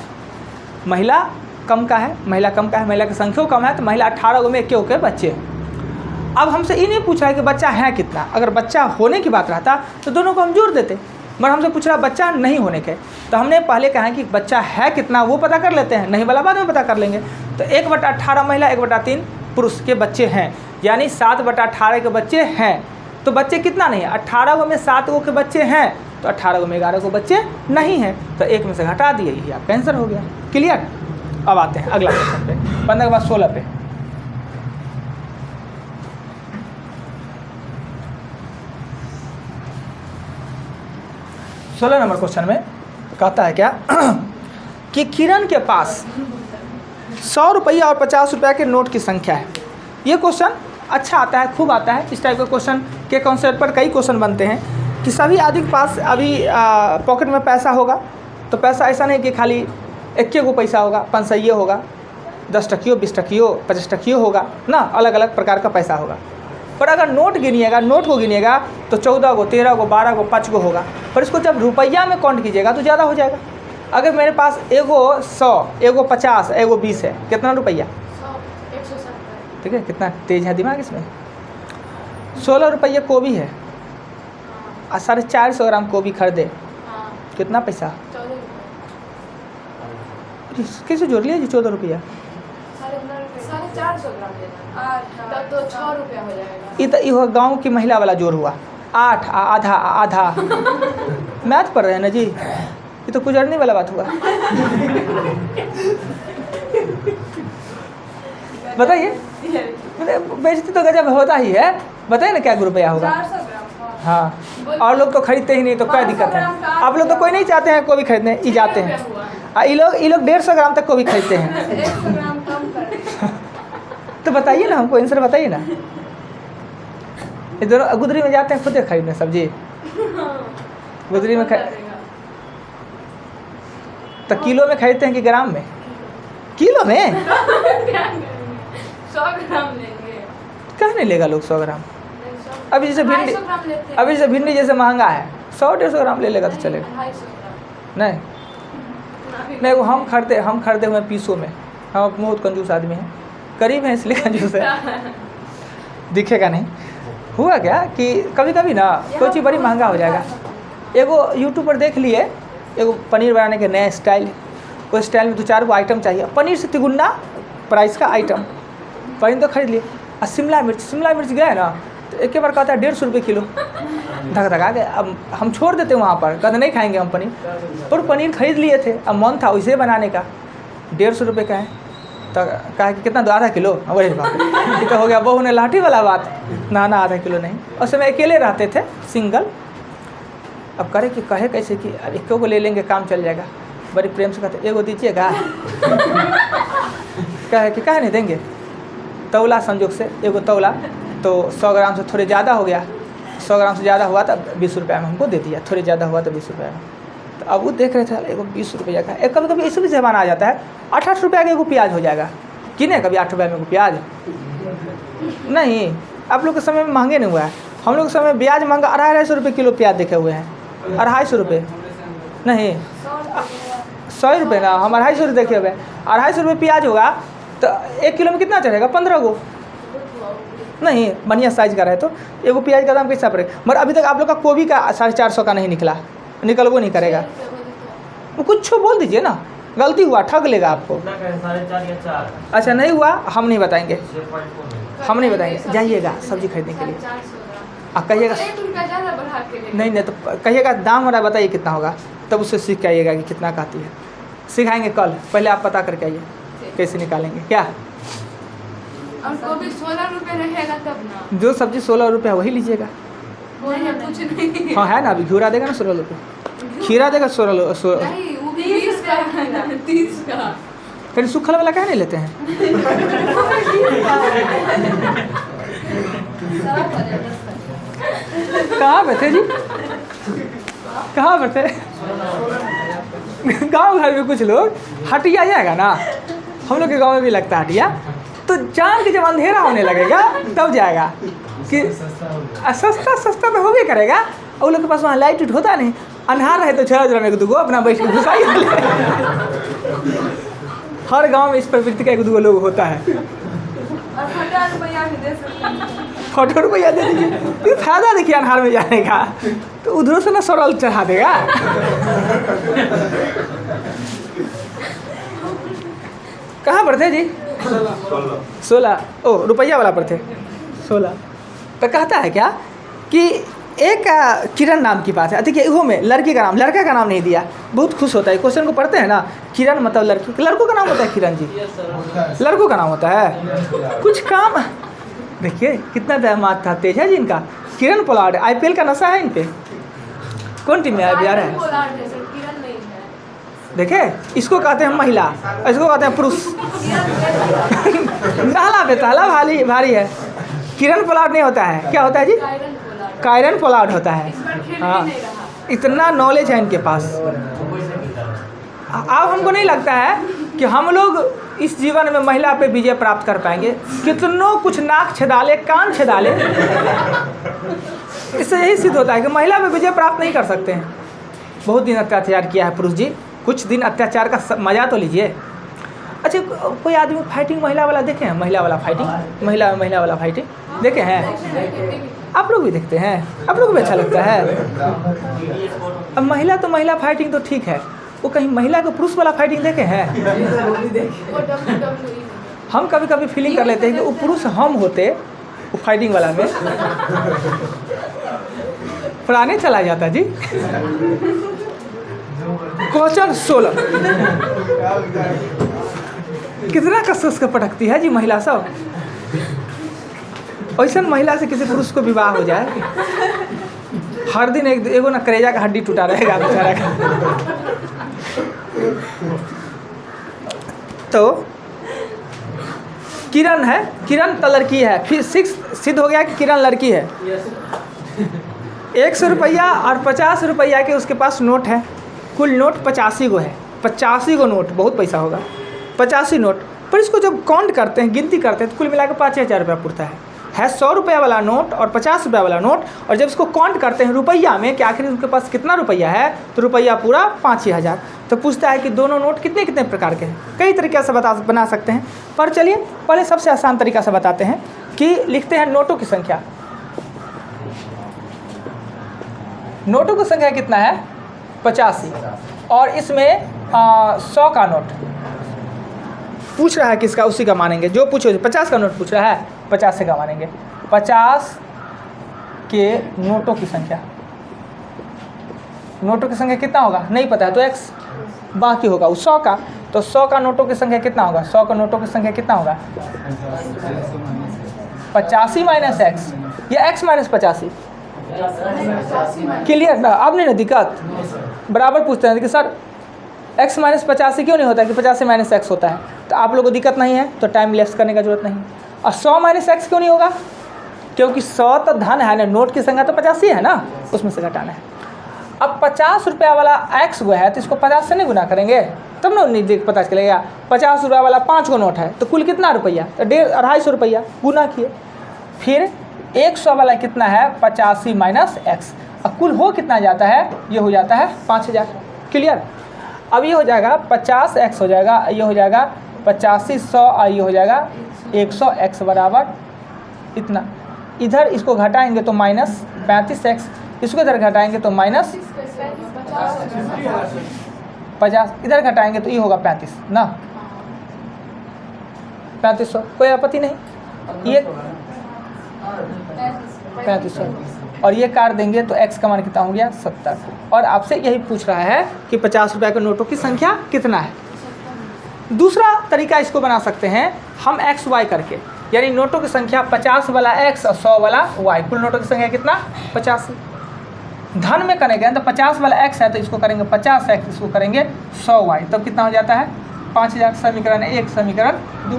महिला कम का है, महिला कम का है, महिला की संख्या कम है, तो महिला 18 गो में एक के बच्चे हैं। अब हमसे ये नहीं पूछा है कि बच्चा है कितना, अगर बच्चा होने की बात रहता तो दोनों को हम जोड़ देते, मगर हमसे पूछ रहा बच्चा नहीं होने के, तो हमने पहले कहा कि बच्चा है कितना वो पता कर लेते हैं, नहीं वाला बाद में पता कर लेंगे। तो 1/18 महिला 1/3 पुरुष के बच्चे हैं, यानी 7/18 के बच्चे हैं। तो बच्चे कितना नहीं है, 18 गो में 7 गो के बच्चे हैं, तो 18 गो में 11 गो बच्चे नहीं हैं, तो एक में से घटा दिए, यही आपका आंसर हो गया। क्लियर। अब आते हैं अगला क्वेश्चन पे, 15 के बाद 16 पे। सोलह नंबर क्वेश्चन में कहता है क्या कि किरण के पास 100 रुपया और 50 रुपया के नोट की संख्या है। ये क्वेश्चन अच्छा आता है, खूब आता है। इस टाइप के क्वेश्चन के कॉन्सेप्ट पर कई क्वेश्चन बनते हैं कि सभी आदमी के पास अभी पॉकेट में पैसा होगा, तो पैसा ऐसा नहीं कि खाली 1 गो पैसा होगा, 5 सौ होगा, 10 टकियो, 20 टकियो, 50 टकियो होगा ना, अलग अलग प्रकार का पैसा होगा। पर अगर नोट गिनिएगा, नोट को गिनिएगा तो 14 गो, 13 गो, 12 गो, 5 गो होगा, पर इसको जब रुपया में काउंट कीजिएगा तो ज़्यादा हो जाएगा। अगर मेरे पास एगो 100, एगो 50, एगो 20 है, कितना रुपया, 170। ठीक है, कितना तेज है दिमाग इसमें। 16 रुपये गोभी है और 450 ग्राम गोभी खरीदे, कितना पैसा, 14 रुपये। कैसे जोड़ लिया जी 14 रुपया, 15.5 रुपये, 400 ग्राम लेना। तब तो 6 रुपया हो जाएगा। ये गाँव की महिला वाला जोड़ हुआ 8 आधा आधा मैथ पढ़ रहे हैं ना जी, ये तो गुजरने वाला बात हुआ। बताइए, बेचती तो गजब होता ही है। बताइए ना क्या रुपया होगा। 400 ग्राम। हाँ, और लोग तो खरीदते ही नहीं, तो क्या दिक्कत है। आप लोग तो कोई नहीं चाहते हैं, कोई भी खरीदने ये जाते हैं। ये लोग 150 ग्राम तक को भी खरीदते हैं। 100 ग्राम कम कर दें। तो बताइए ना हमको, आंसर बताइए ना। ये दोनों गुदरी में जाते हैं खुद खरीदने सब्जी, गुदरी में तो किलो में खरीदते हैं कि ग्राम में? किलो में 100 ग्राम लेंगे। कहाँ नहीं लेगा लोग 100 ग्राम। अभी जैसे भिंडी, 250 ग्राम लेते हैं। अभी जैसे भिंडी जैसे महंगा है, 100-150 ग्राम ले लेगा तो चलेगा। 250 ग्राम। नहीं वो हम खरीदे हुए पीसों में। हम बहुत कंजूस आदमी हैं, गरीब हैं इसलिए कंजूस है। दिखेगा नहीं। हुआ क्या कि कभी कभी ना कोई चीज़ बड़ी महंगा हो जाएगा। एगो यूट्यूब पर देख लिए, एगो पनीर बनाने के नया स्टाइल, उस स्टाइल में 2-4 गो आइटम चाहिए, पनीर से तिगुना प्राइस का आइटम, पनीर तो खरीद लिए। और शिमला मिर्च गए ना तो एक बार कहता है 150 रुपये किलो। धक धका के अब हम छोड़ देते वहाँ पर, कहते नहीं खाएंगे हम पनीर। और पनीर खरीद लिए थे, अब मन था उसे बनाने का, 150 रुपये का है। तो कहा कि कितना, 2 किलो। वही बात ये तो हो गया बहू ने लाठी वाला बात, ना आधा किलो नहीं। उस समय अकेले रहते थे, सिंगल। अब करे कि कहे कैसे कि अब 1 को ले लेंगे, काम चल जाएगा। बड़ी प्रेम से कहते 1 दीजिएगा। कहे कि कहे नहीं देंगे। तौला संजोग से 1 तौला तो 100 ग्राम से थोड़े ज़्यादा हो गया, 100 ग्राम से ज़्यादा हुआ तो 20 रुपये में हमको दे दिया, थोड़े ज़्यादा हुआ तो 20 रुपये में। तो अब वो देख रहे थे 20 रुपये का। एक कभी ऐसे भी ज़माना आ जाता है 8-8 रुपये का 1 प्याज हो जाएगा कि नहीं। कभी 8 रुपये में 1 प्याज नहीं। आप लोग के समय में महंगे नहीं हुआ है, हम लोग के समय ब्याज महंगा 250 रुपये किलो प्याज देखे हुए हैं। 250 रुपये नहीं, 100 रुपये ना, हम 250 रुपये देखे हुए। 250 रुपये प्याज होगा तो 1 किलो में कितना चलेगा? 15 गो नहीं, बढ़िया साइज का रहे तो 1 प्याज का दाम कैसा पड़ेगा। मगर अभी तक आप लोग का गोभी का 450 का नहीं निकला, निकल वो नहीं करेगा। वो कुछ बोल दीजिए ना, गलती हुआ ठग लेगा आपको। 4.5 या 4। अच्छा नहीं हुआ, हम नहीं बताएंगे, हम नहीं बताएंगे। जाइएगा सब्जी खरीदने के लिए, 400 ग्राम। आप कहिएगा 1 रुपया ज़्यादा बढ़ा के लेंगे। नहीं तो कहिएगा दाम हमारा बताइए कितना होगा, तब उससे सीख के आइएगा कि कितना कहती है। सिखाएंगे कल, पहले आप पता करके आइए कैसे निकालेंगे क्या। और गोभी 16 रुपये रहेगा तब ना। जो सब्जी 16 रुपये वही लीजिएगा। नहीं, कुछ नहीं। हाँ है ना, अभी घिरा देगा ना 16 रुपये, खीरा देगा 16। नहीं, वो 20 का है ना, 30 का। फिर सूखल वाला क्या नहीं लेते हैं? कहाँ पे थे जी, कहाँ पर थे? गांव घर में कुछ लोग हटिया जाएगा ना, हम लोग के गांव में भी लगता है हटिया, तो जान के जब अंधेरा होने लगेगा तब जाएगा कि सस्ता तो हो भी करेगा। और उन लोग के पास वहाँ लाइट उट होता नहीं, अन्हार रहे तो 6 में 1-2 अपना बैठ के घुसाई। हर गांव में इस प्रवृत्ति का 1-2 लोग होता है। और 50 रुपया भी दे सकते हैं। 40 रुपया दे दीजिए, फिर फायदा देखिए अन्हार में जाने का, तो उधरों से ना सरल चढ़ा देगा। कहाँ पर थे जी? 16। ओ रुपया वाला पर थे 16। तो कहता है क्या कि एक किरण नाम की बात है। देखिए इहो में लड़की का नाम, लड़का का नाम नहीं दिया, बहुत खुश होता है। क्वेश्चन को पढ़ते हैं ना, किरण मतलब लड़की, लड़कों का नाम होता है किरण जी, लड़कों का नाम होता है। कुछ काम देखिए कितना दिमाग था, तेज है जी इनका। किरण पोलार्ड, IPL का नशा है इन पे। कौन टीम में आ रहा है? पोलार्ड है सर, किरण नहीं है। देखे, इसको कहते हैं महिला, इसको कहते हैं पुरुष। ताला पे ताला भारी है। किरण पोलार्ड नहीं होता है, क्या होता है जी? कायरन पोलार्ड होता है। हाँ, इतना नॉलेज है इनके पास। अब हमको नहीं लगता है कि हम लोग इस जीवन में महिला पे विजय प्राप्त कर पाएंगे। कितनों कुछ नाक छेदाले, कान छेदाले, इससे यही सिद्ध होता है कि महिला पे विजय प्राप्त नहीं कर सकते हैं। बहुत दिन अत्याचार किया है पुरुष जी, कुछ दिन अत्याचार का मजा तो लीजिए। अच्छा, कोई आदमी फाइटिंग महिला वाला देखे हैं? महिला वाला फाइटिंग, महिला वाला फाइटिंग देखे हैं? आप लोग भी देखते हैं? आप लोग को भी अच्छा लगता है? अब महिला तो महिला फाइटिंग तो ठीक है, वो कहीं महिला को पुरुष वाला फाइटिंग देखे हैं? हम कभी कभी फीलिंग कर लेते हैं कि वो पुरुष हम होते, वो फाइटिंग वाला में पुराने चला जाता जी। क्वेश्चन 16, कितना कस के पटकती है जी महिला सब। ऐसा महिला से किसी पुरुष को विवाह हो जाए, हर दिन एगो ना करेजा का हड्डी टूटा रहेगा बेचारा का। तो किरण है, किरण तो लड़की है, फिर 6 सिद्ध हो गया कि किरण लड़की है। 100 रुपया और 50 रुपया के उसके पास नोट है, कुल नोट 85 गो है। 85 गो नोट बहुत पैसा होगा, 85 नोट। पर इसको जब काउंट करते हैं, गिनती करते हैं, तो कुल मिलाकर 5000 रुपया पुरता है 100 रुपया वाला नोट और 50 रुपया वाला नोट। और जब इसको काउंट करते हैं रुपया में कि आखिर उनके पास कितना रुपया है, तो रुपया पूरा 5000। तो पूछता है कि दोनों नोट कितने कितने प्रकार के हैं। कई तरीके से बना सकते हैं, पर चलिए पहले सबसे आसान तरीका से बताते हैं कि लिखते हैं नोटों की संख्या। नोटों की संख्या कितना है 85, और इसमें 100 का नोट पूछ रहा है किसका, उसी का मानेंगे। जो पूछो 50 का नोट पूछ रहा है, 50 से का मानेंगे। 50 के नोटों की संख्या, नोटों की संख्या कितना होगा नहीं पता है तो x, बाकी होगा 100 का। तो 100 का नोटों की संख्या कितना होगा, 100 का नोटों की संख्या कितना होगा 85 माइनस एक्स, या x माइनस 85। क्लियर ना, अब नहीं ना दिक्कत। बराबर पूछते हैं कि सर x माइनस 85 क्यों नहीं होता कि 50 से माइनस एक्स होता है, तो आप लोगों को दिक्कत नहीं है, तो टाइम लेस करने का जरूरत नहीं। और 100 माइनस एक्स क्यों नहीं होगा, क्योंकि 100 तो धन है ना, नोट की संख्या तो 85 है ना, उसमें से घटाना है। अब 50 रुपया वाला x वो है, तो इसको 50 से नहीं गुना करेंगे तब ना नहीं पता चलेगा। 50 रुपया वाला 5 गो नोट है, तो कुल कितना रुपया, तो 250 रुपया गुना किए। फिर 100 वाला कितना है 85 माइनस एक्स, अब कुल हो कितना जाता है, ये हो जाता है 5000। क्लियर। अब ये हो जाएगा 50x हो जाएगा, ये हो जाएगा 85 100, और ये हो जाएगा 100x बराबर इतना। इधर इसको घटाएंगे तो माइनस 35x, इसको इधर घटाएंगे तो माइनस 50, इधर घटाएंगे तो ये होगा 35 ना, 3500। कोई आपत्ति नहीं, ये 3500 और ये काट देंगे तो x का मान कितना हो गया 70। और आपसे यही पूछ रहा है कि 50 रुपये के नोटों की संख्या कितना है। दूसरा तरीका इसको बना सकते हैं हम x y करके, यानी नोटों की संख्या 50 वाला x और 100 वाला y, कुल नोटों की संख्या कितना 85। धन में करेंगे तो 50 वाला x है तो इसको करेंगे 50x, इसको करेंगे 100y, तब कितना हो जाता है 5000। समीकरण 1, समीकरण 2।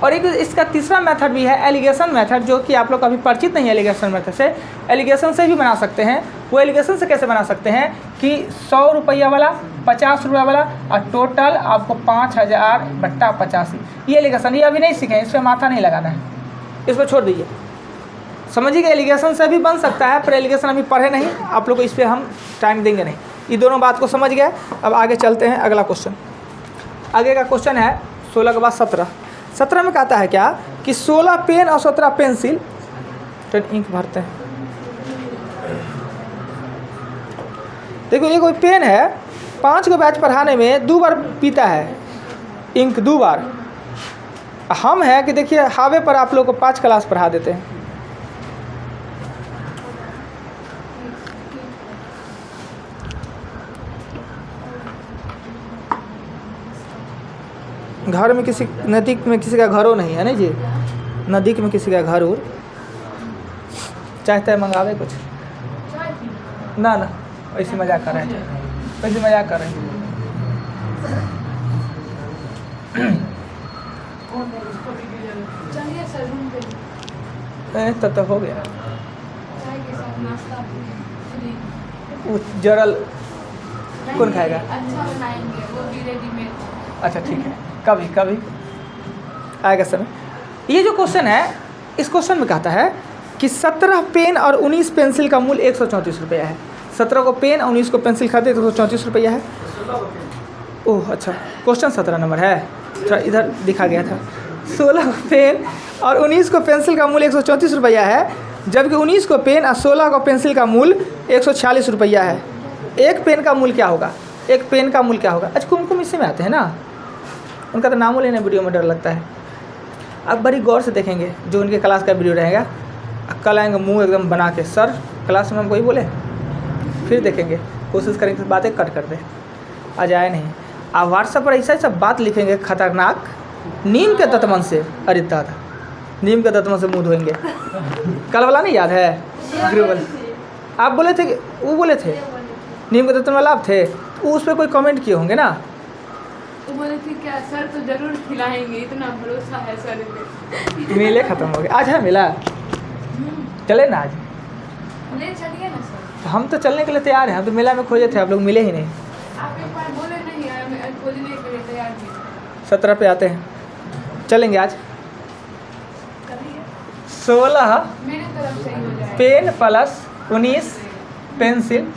और एक इसका तीसरा मेथड भी है एलिगेशन मेथड, जो कि आप लोग अभी परिचित नहीं है एलिगेशन मेथड से। एलिगेशन से भी बना सकते हैं। वो एलिगेशन से कैसे बना सकते हैं कि 100 रुपया वाला 50 रुपया वाला और टोटल आपको 5000 बट्टा 85। ये एलिगेशन, ये अभी नहीं सीखे, इस पर माथा नहीं लगाना है, इस पर छोड़ दीजिए। समझिए एलिगेशन से भी बन सकता है, पर एलिगेशन अभी पढ़े नहीं, आप लोग को इस पर हम टाइम देंगे नहीं। ये दोनों बात को समझ गए। अब आगे चलते हैं, अगला क्वेश्चन। आगे का क्वेश्चन है 16 के बाद 17। 17 में कहता है क्या कि 16 पेन और 17 पेंसिल, तो इंक भरते हैं। देखो ये कोई पेन है, 5 को बैच पढ़ाने में 2 बार पीता है इंक, 2 बार। हम है कि देखिए हावे पर आप लोग को 5 क्लास पढ़ा देते हैं। घर में किसी नज़दीक में किसी का घर हो नहीं है ना जी, नज़दीक में किसी का घर हो, चाहते हैं मंगावे कुछ ना ना, ऐसे मजाक कर रहे हैं, ऐसे मजाक कर रहे हैं। चलिए सर रूम पे तब तो हो गया। चाय के साथ नाश्ता फ्री। वो जरल कौन खाएगा? अच्छा बनाएंगे, वो भी रेडीमेड। अच्छा ठीक है, कभी कभी आएगा समय। ये जो क्वेश्चन है, इस क्वेश्चन में कहता है कि 17 पेन और 19 पेंसिल का मूल्य 134 रुपया है। 17 को पेन और 19 को पेंसिल खरीदे तो 134 रुपया है। ओह अच्छा, क्वेश्चन 17 नंबर है, थोड़ा इधर दिखा गया था। 16 को पेन और 19 को पेंसिल का मूल्य 134 रुपया है, जबकि 19 को पेन और 16 को पेंसिल का मूल्य 146 रुपया है। एक पेन का मूल्य क्या होगा? एक पेन का मूल्य क्या होगा? अच्छा कुमकुम इसी में आते हैं ना, उनका तो नामों लेने वीडियो में डर लगता है। अब बड़ी गौर से देखेंगे जो उनके क्लास का वीडियो रहेगा। कल आएंगे मुंह एकदम बना के, सर क्लास में हम कोई बोले, फिर देखेंगे, कोशिश करेंगे बातें कट कर दे, आ जाए नहीं। आप व्हाट्सएप पर ऐसा ऐसा बात लिखेंगे खतरनाक, नीम के तत्वन से, अरे दादा नीम के तत्वन से मुँह धोएंगे। कल वाला नहीं याद है ग्रुप वाला, आप बोले थे कि वो बोले थे नीम के तत्वन वाला आप थे, तो उस पर कोई कमेंट किए होंगे ना। वो बोले थे क्या सर तो जरूर खिलाएंगे, इतना भरोसा है सर पे। मेले खत्म हो गए, आज है मेला, चले ना आज। ले चलिए ना सर। हम तो चलने के लिए तैयार हैं, हम तो मेला में खोजे थे, आप लोग मिले ही नहीं। आप एक बार बोले नहीं आया, मैं खोजने के लिए तैयार थी। 17 पे आते हैं, चलेंगे आज। करिए, 16 मेरे तरफ से ही हो जाएगा। पेन प्लस 19 पेंसिल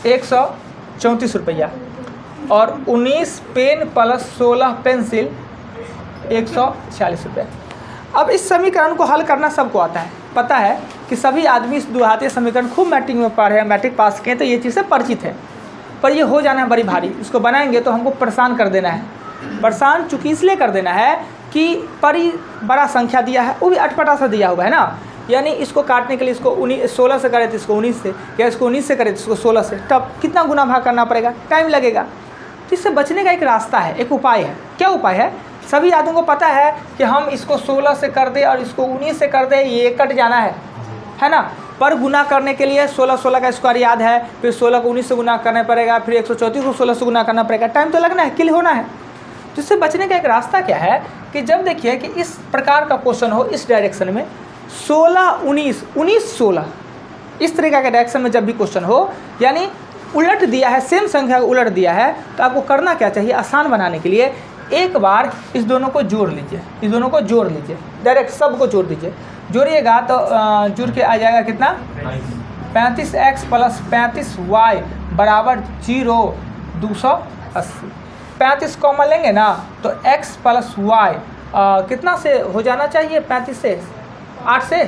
134 रुपया, और 19 पेन प्लस 16 पेंसिल 140 रुपये। अब इस समीकरण को हल करना सबको आता है, पता है कि सभी आदमी इस द्विघातीय समीकरण खूब मैट्रिक में पढ़े हैं, मैट्रिक पास किए, तो ये चीज़ें परिचित है। पर ये हो जाना है बड़ी भारी, इसको बनाएंगे तो हमको परेशान कर देना है। परेशान चूँकि इसलिए कर देना है कि बड़ी बड़ा संख्या दिया है, वो भी अटपटा सा दिया हुआ है ना, यानी इसको काटने के लिए इसको 16 से करे तो इसको 19 से, या इसको 19 से करे तो इसको 16 से, तब कितना गुना भाग करना पड़ेगा, टाइम लगेगा। तो इससे बचने का एक रास्ता है, एक उपाय है। क्या उपाय है? सभी आदमियों को पता है कि हम इसको 16 से कर दे और इसको 19 से कर दे, ये कट जाना है ना। पर गुना करने के लिए 16 का स्क्वायर याद है, फिर 16 को 19 से गुना करना पड़ेगा, फिर 134 को 16 से गुना करना पड़ेगा, टाइम तो लगना है, किल होना है। तो इससे बचने का एक रास्ता क्या है कि जब देखिए कि इस प्रकार का क्वेश्चन हो, इस डायरेक्शन में 16 19 19 16, इस तरीका के डायरेक्शन में जब भी क्वेश्चन हो, यानी उलट दिया है, सेम संख्या को उलट दिया है, तो आपको करना क्या चाहिए, आसान बनाने के लिए एक बार इस दोनों को जोड़ लीजिए, इस दोनों को जोड़ लीजिए, डायरेक्ट सबको जोड़ दीजिए। जोड़िएगा तो जुड़ के आ जाएगा कितना, 35x प्लस 35y बराबर 0 280। 35 कॉमन लेंगे ना तो x प्लस y कितना से हो जाना चाहिए, 35 से 8 से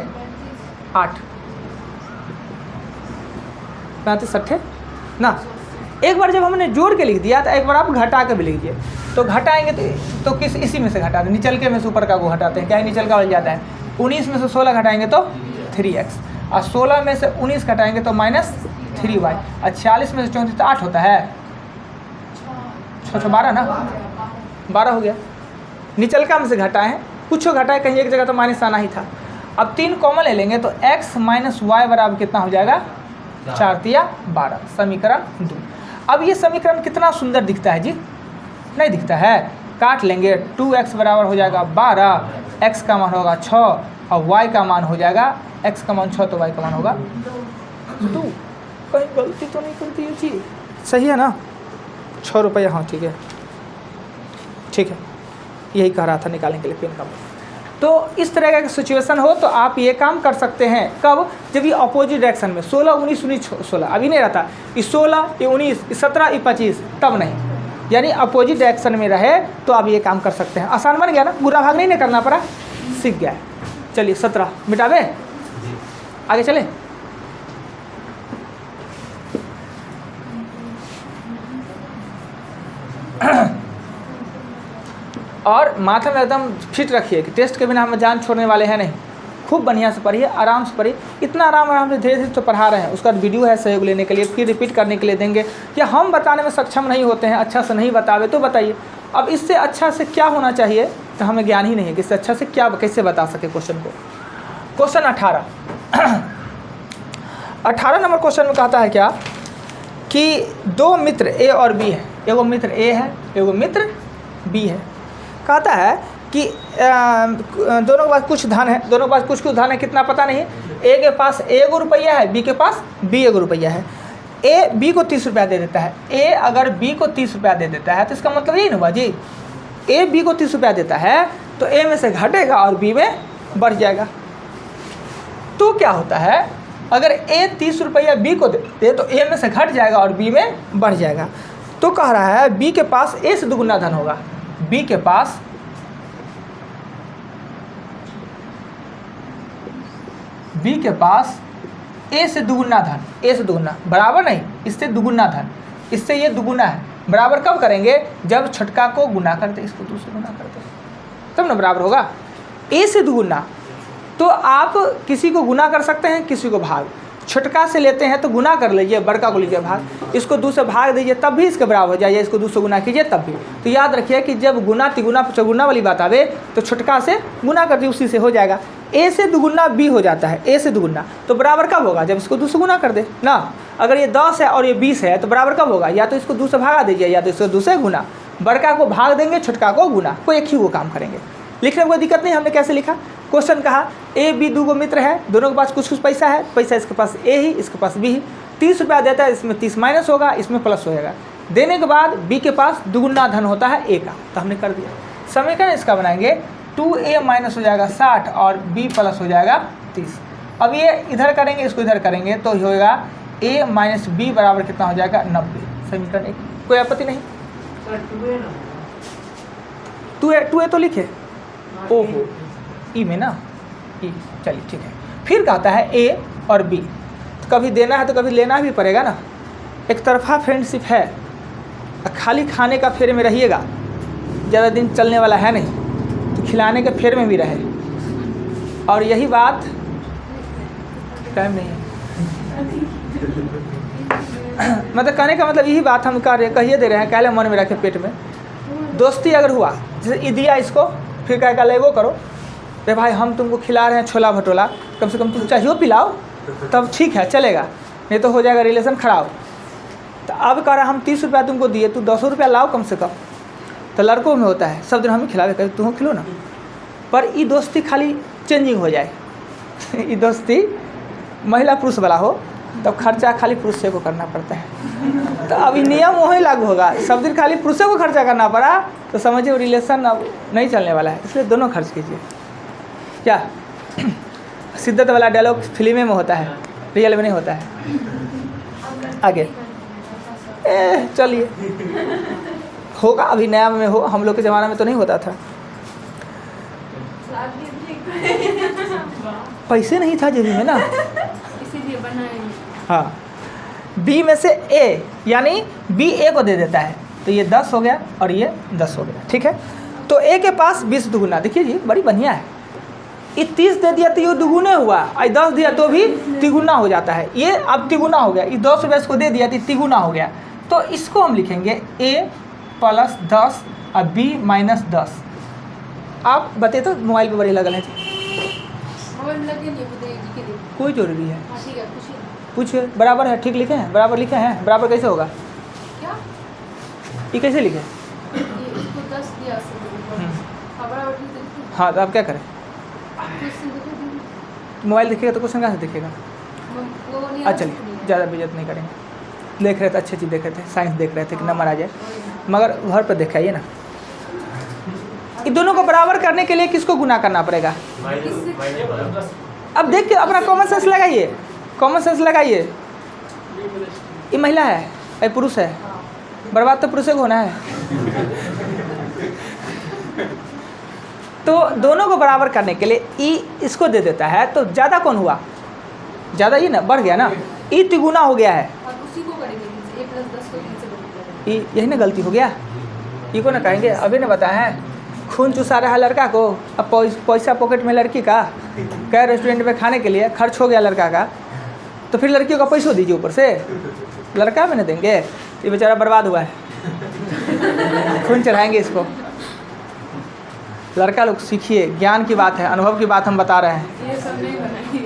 8, 35 8 ना। एक बार जब हमने जोड़ के लिख दिया तो एक बार आप घटा के भी लिखिए। तो घटाएंगे तो किस इसी में से घटा दें, निचल के में से ऊपर का को हटाते हैं, क्या है निचल का बन जाता है। 19 में से 16 घटाएंगे तो 3x, और 16 में से 19 घटाएंगे तो -3y, और 46 में से 34 तो 8 होता है, 12 ना, 12 हो गया। निचल का में से घटाएं, कुछ घटाए, कहीं एक जगह तो माइनस आना ही था। अब 3 कॉमन ले लेंगे तो x माइनस वाई बराबर कितना हो जाएगा, 4 3 12, समीकरण 2। अब ये समीकरण कितना सुंदर दिखता है जी, नहीं दिखता है। काट लेंगे, 2x बराबर हो जाएगा 12, x का मान होगा 6, और y का मान हो जाएगा, x का मान 6 तो y का मान होगा 2। कहीं गलती तो नहीं करती ये चीज़, सही है ना। 6 रुपये, हाँ ठीक है, ठीक है, यही कह रहा था निकालने के लिए पेन का। तो इस तरह का सिचुएशन हो तो आप ये काम कर सकते हैं, कब, जब ये अपोजिट डायरेक्शन में 16 19 19 16, अभी नहीं रहता कि 16 ये 19 ये 17 ये 25, तब नहीं, यानी अपोजिट डायरेक्शन में रहे तो आप ये काम कर सकते हैं। आसान बन गया ना, बुरा भाग नहीं करना पड़ा, सीख गया। चलिए 17 मिटावे, आगे चले। और माथा में एकदम फिट रखिए कि टेस्ट के बिना हम जान छोड़ने वाले हैं नहीं। खूब बढ़िया से पढ़िए, आराम से पढ़िए, इतना आराम से धीरे धीरे तो पढ़ा रहे हैं। उसका वीडियो है सहयोग लेने के लिए, फिर रिपीट करने के लिए देंगे। या हम बताने में सक्षम नहीं होते हैं, अच्छा से नहीं बतावे तो बताइए। अब इससे अच्छा से क्या होना चाहिए, तो हमें ज्ञान ही नहीं है कि इससे अच्छा से क्या कैसे बता सके क्वेश्चन को। क्वेश्चन 18 नंबर क्वेश्चन में कहता है क्या कि दो मित्र ए और बी है, एगो मित्र ए है, एगो मित्र बी है। कहता है कि दोनों के पास कुछ धन है, दोनों के पास कुछ धन है, कितना पता नहीं। ए के पास एगो रुपया है, बी के पास बी एगो रुपया है। ए बी को 30 रुपया दे देता है। ए अगर बी को 30 रुपया दे देता है तो इसका मतलब ये नहीं हुआ जी, ए बी को 30 रुपया देता है तो ए में से घटेगा और बी में बढ़ जाएगा। तो क्या होता है, अगर ए 30 रुपया बी को दे तो ए में से घट जाएगा और बी में बढ़ जाएगा। तो कह रहा है बी के पास ए से दुगुना धन होगा, बी के पास ए से दुगुना धन, ए से दुगुना बराबर नहीं, इससे दुगुना धन, इससे ये दुगुना है, बराबर कब करेंगे? जब छठका को गुना करते, इसको 2 से गुना करते, तब ना बराबर होगा। ए से दुगुना, तो आप किसी को गुना कर सकते हैं, किसी को भाग। छठका से लेते हैं तो गुना कर लीजिए, बड़का को लीजिए भाग, इसको 2 से भाग दीजिए तब भी इसके बराबर हो जाइए, इसको 2 से गुना कीजिए तब भी। तो याद रखिए कि जब गुना तिगुना चौगुना वाली बात आवे तो छठका से गुना कर दिए, उसी से हो जाएगा। ए से दुगुना बी हो जाता है, ए से दुगुना, तो बराबर कब होगा? जब इसको 2 से गुना कर दे ना। अगर ये 10 है और ये 20 है तो बराबर कब होगा? या तो इसको 2 से भागा दीजिए या तो इसको 2 से गुना। बड़का को भाग देंगे, छठका को गुना, कोई एक ही वो काम करेंगे। लिखने में कोई दिक्कत नहीं। हमने कैसे लिखा? क्वेश्चन कहा ए बी 2 मित्र है, दोनों के पास कुछ कुछ पैसा है, पैसा इसके पास ए ही, इसके पास बी ही। 30 रुपया देता है, इसमें 30 माइनस होगा, इसमें प्लस होएगा। देने के बाद बी के पास दुगुना धन होता है ए का, तो हमने कर दिया। समीकरण इसका बनाएंगे 2a माइनस हो जाएगा 60 और b प्लस हो जाएगा 30। अब ये इधर करेंगे, इसको इधर करेंगे तो होगा a माइनस बी बराबर कितना हो जाएगा? 90। समीकरण 1। कोई आपत्ति नहीं? 2a तो लिखे, ओहो ई में ना, ई, चलिए ठीक है। फिर कहता है a और b, तो कभी देना है तो कभी लेना भी पड़ेगा ना। एक तरफा फ्रेंडशिप है, खाली खाने का फेर में रहिएगा, ज़्यादा दिन चलने वाला है नहीं, तो खिलाने के फेर में भी रहे। और यही बात टाइम नहीं है मतलब कहने का मतलब यही बात हम कहिए दे रहे हैं, कहले मन में रखे पेट में। दोस्ती अगर हुआ, जैसे ई दिया इसको, फिर कह ले वो करो, रे भाई हम तुमको खिला रहे हैं छोला भटोला, कम से कम तुम चाहिए पिलाओ, तब ठीक है चलेगा, नहीं तो हो जाएगा रिलेशन ख़राब। तो अब कह रहा हम 30 रुपया तुमको दिए, तू 200 रुपया लाओ कम से कम। तो लड़कों में होता है सब दिन हम ही खिलावे, कभी तुम खिलो ना। पर ये दोस्ती खाली चेंजिंग हो जाए ये दोस्ती महिला पुरुष वाला हो, तब खर्चा खाली पुरुष को करना पड़ता है। तो अब ये नियम वही लागू होगा, सब दिन खाली पुरुषों को खर्चा करना पड़ा तो समझिए रिलेशन अब नहीं चलने वाला है। इसलिए दोनों खर्च कीजिए। क्या सिद्धत वाला डायलॉग फिल्म में होता है, रियल में नहीं होता है। आगे चलिए होगा, अभी नया में हो, हम लोग के ज़माने में तो नहीं होता था। पैसे नहीं था जेबी में ना, इसीलिए बनाएंगे। हाँ, बी में से ए, यानी बी ए को दे देता है, तो ये 10 हो गया और ये 10 हो गया, ठीक है। तो ए के पास 20 दुगुना, देखिए जी बड़ी बढ़िया है। ये 30 दे दिया तो ये दुगुने हुआ, और 10 दिया तो भी तिगुना हो जाता है। ये अब तिगुना हो गया, ये 200 रुपये इसको दे दिया तो तिगुना हो गया। तो इसको हम लिखेंगे ए प्लस 10 और बी माइनस 10। आप बताइए तो मोबाइल पे बड़ी लगल है जी, कोई जरूरी है पूछिए। बराबर है, ठीक लिखे हैं, बराबर लिखे हैं, बराबर कैसे होगा? क्या ये कैसे लिखे? इसको 10 दिया बराबर ठीक है। हाँ, तो आप क्या करें? मोबाइल दिखेगा तो क्वेश्चन कहाँ से दिखेगा? अच्छा चलिए, ज़्यादा बेइज्जत नहीं करेंगे। देख रहे थे, अच्छी चीज़ देख रहे थे, साइंस देख रहे थे कि नंबर आ जाए, मगर घर पर दिखाइए ना। इन दोनों को बराबर करने के लिए किसको गुना करना पड़ेगा? अब देख के अपना कॉमन सेंस लगाइए, कॉमन सेंस लगाइए। ये महिला है, ये पुरुष है, बर्बाद तो पुरुष को होना है। तो दोनों को बराबर करने के लिए ई इसको दे देता है, तो ज़्यादा कौन हुआ? ज़्यादा ही ना, बढ़ गया ना, ई तिगुना हो गया है। उसी को करेंगे, a + 10 को 3 से बदल देंगे। यही ना गलती हो गया, ये को ना कहेंगे। अभी ना बताया है, खून चुसा रहा है लड़का को, अब पैसा पॉकेट में लड़की का, क्या रेस्टोरेंट में खाने के लिए खर्च हो गया लड़का का, तो फिर लड़कियों का पैसा दीजिए ऊपर से, लड़का में ना देंगे, ये बेचारा बर्बाद हुआ है। खून चढ़ाएंगे इसको। लड़का लोग सीखिए, ज्ञान की बात है, अनुभव की बात हम बता रहे हैं। ये सब नहीं बनाइए।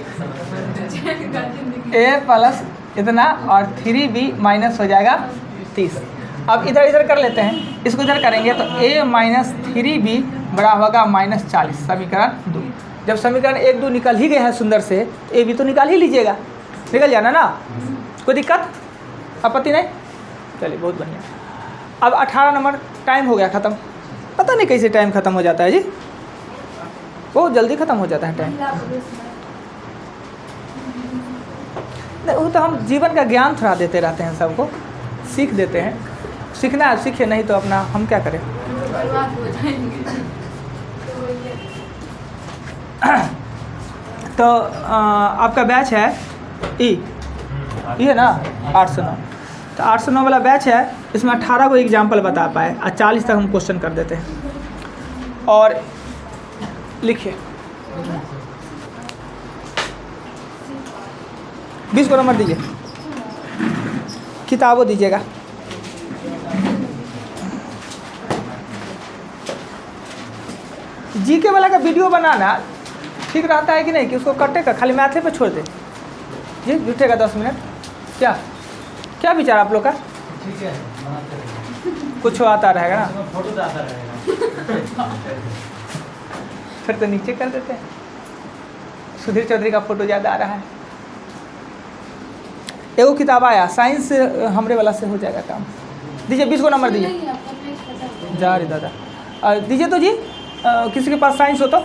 ए प्लस इतना और 3b माइनस हो जाएगा 30। अब इधर इधर कर लेते हैं, इसको इधर करेंगे तो a माइनस 3b बड़ा होगा माइनस 40। समीकरण 2। जब समीकरण 1 2 निकल ही गए हैं सुंदर से, तो a भी तो निकाल ही लीजिएगा, निकल जाना ना, कोई दिक्कत आपत्ति नहीं? चलिए बहुत बढ़िया। अब 18 नंबर टाइम हो गया ख़त्म। पता नहीं कैसे टाइम ख़त्म हो जाता है जी, बहुत जल्दी ख़त्म हो जाता है टाइम। वो तो हम जीवन का ज्ञान थोड़ा देते रहते हैं, सबको सीख देते हैं। सीखना है सीखे, नहीं तो अपना हम क्या करें। बर्बाद हो जाएंगे। तो आपका बैच है ई, ये है ना 8 से 9। तो 809 वाला बैच है, इसमें 18 को एग्जाम्पल बता पाए और 40 तक हम क्वेश्चन कर देते हैं। और लिखिए 20 को नंबर दीजिए, किताबों दीजिएगा। जीके वाला का वीडियो बनाना ठीक रहता है कि नहीं, कि उसको कटेगा, खाली मैथे पे छोड़ दे जी, जुटेगा 10 मिनट। क्या विचार आप लोग का? ठीक है, बनाते रहेंगे। कुछ आता रहेगा ना, इसमें फोटो आता रहेगा। फिर तो नीचे कर देते हैं। सुधीर चौधरी का फोटो ज़्यादा आ रहा है। एगो किताब आया साइंस, हमरे वाला से हो जाएगा काम। दीजिए 20 को नंबर दीजिए। जा रही दादा दीजिए तो जी, किसी के पास साइंस हो तो।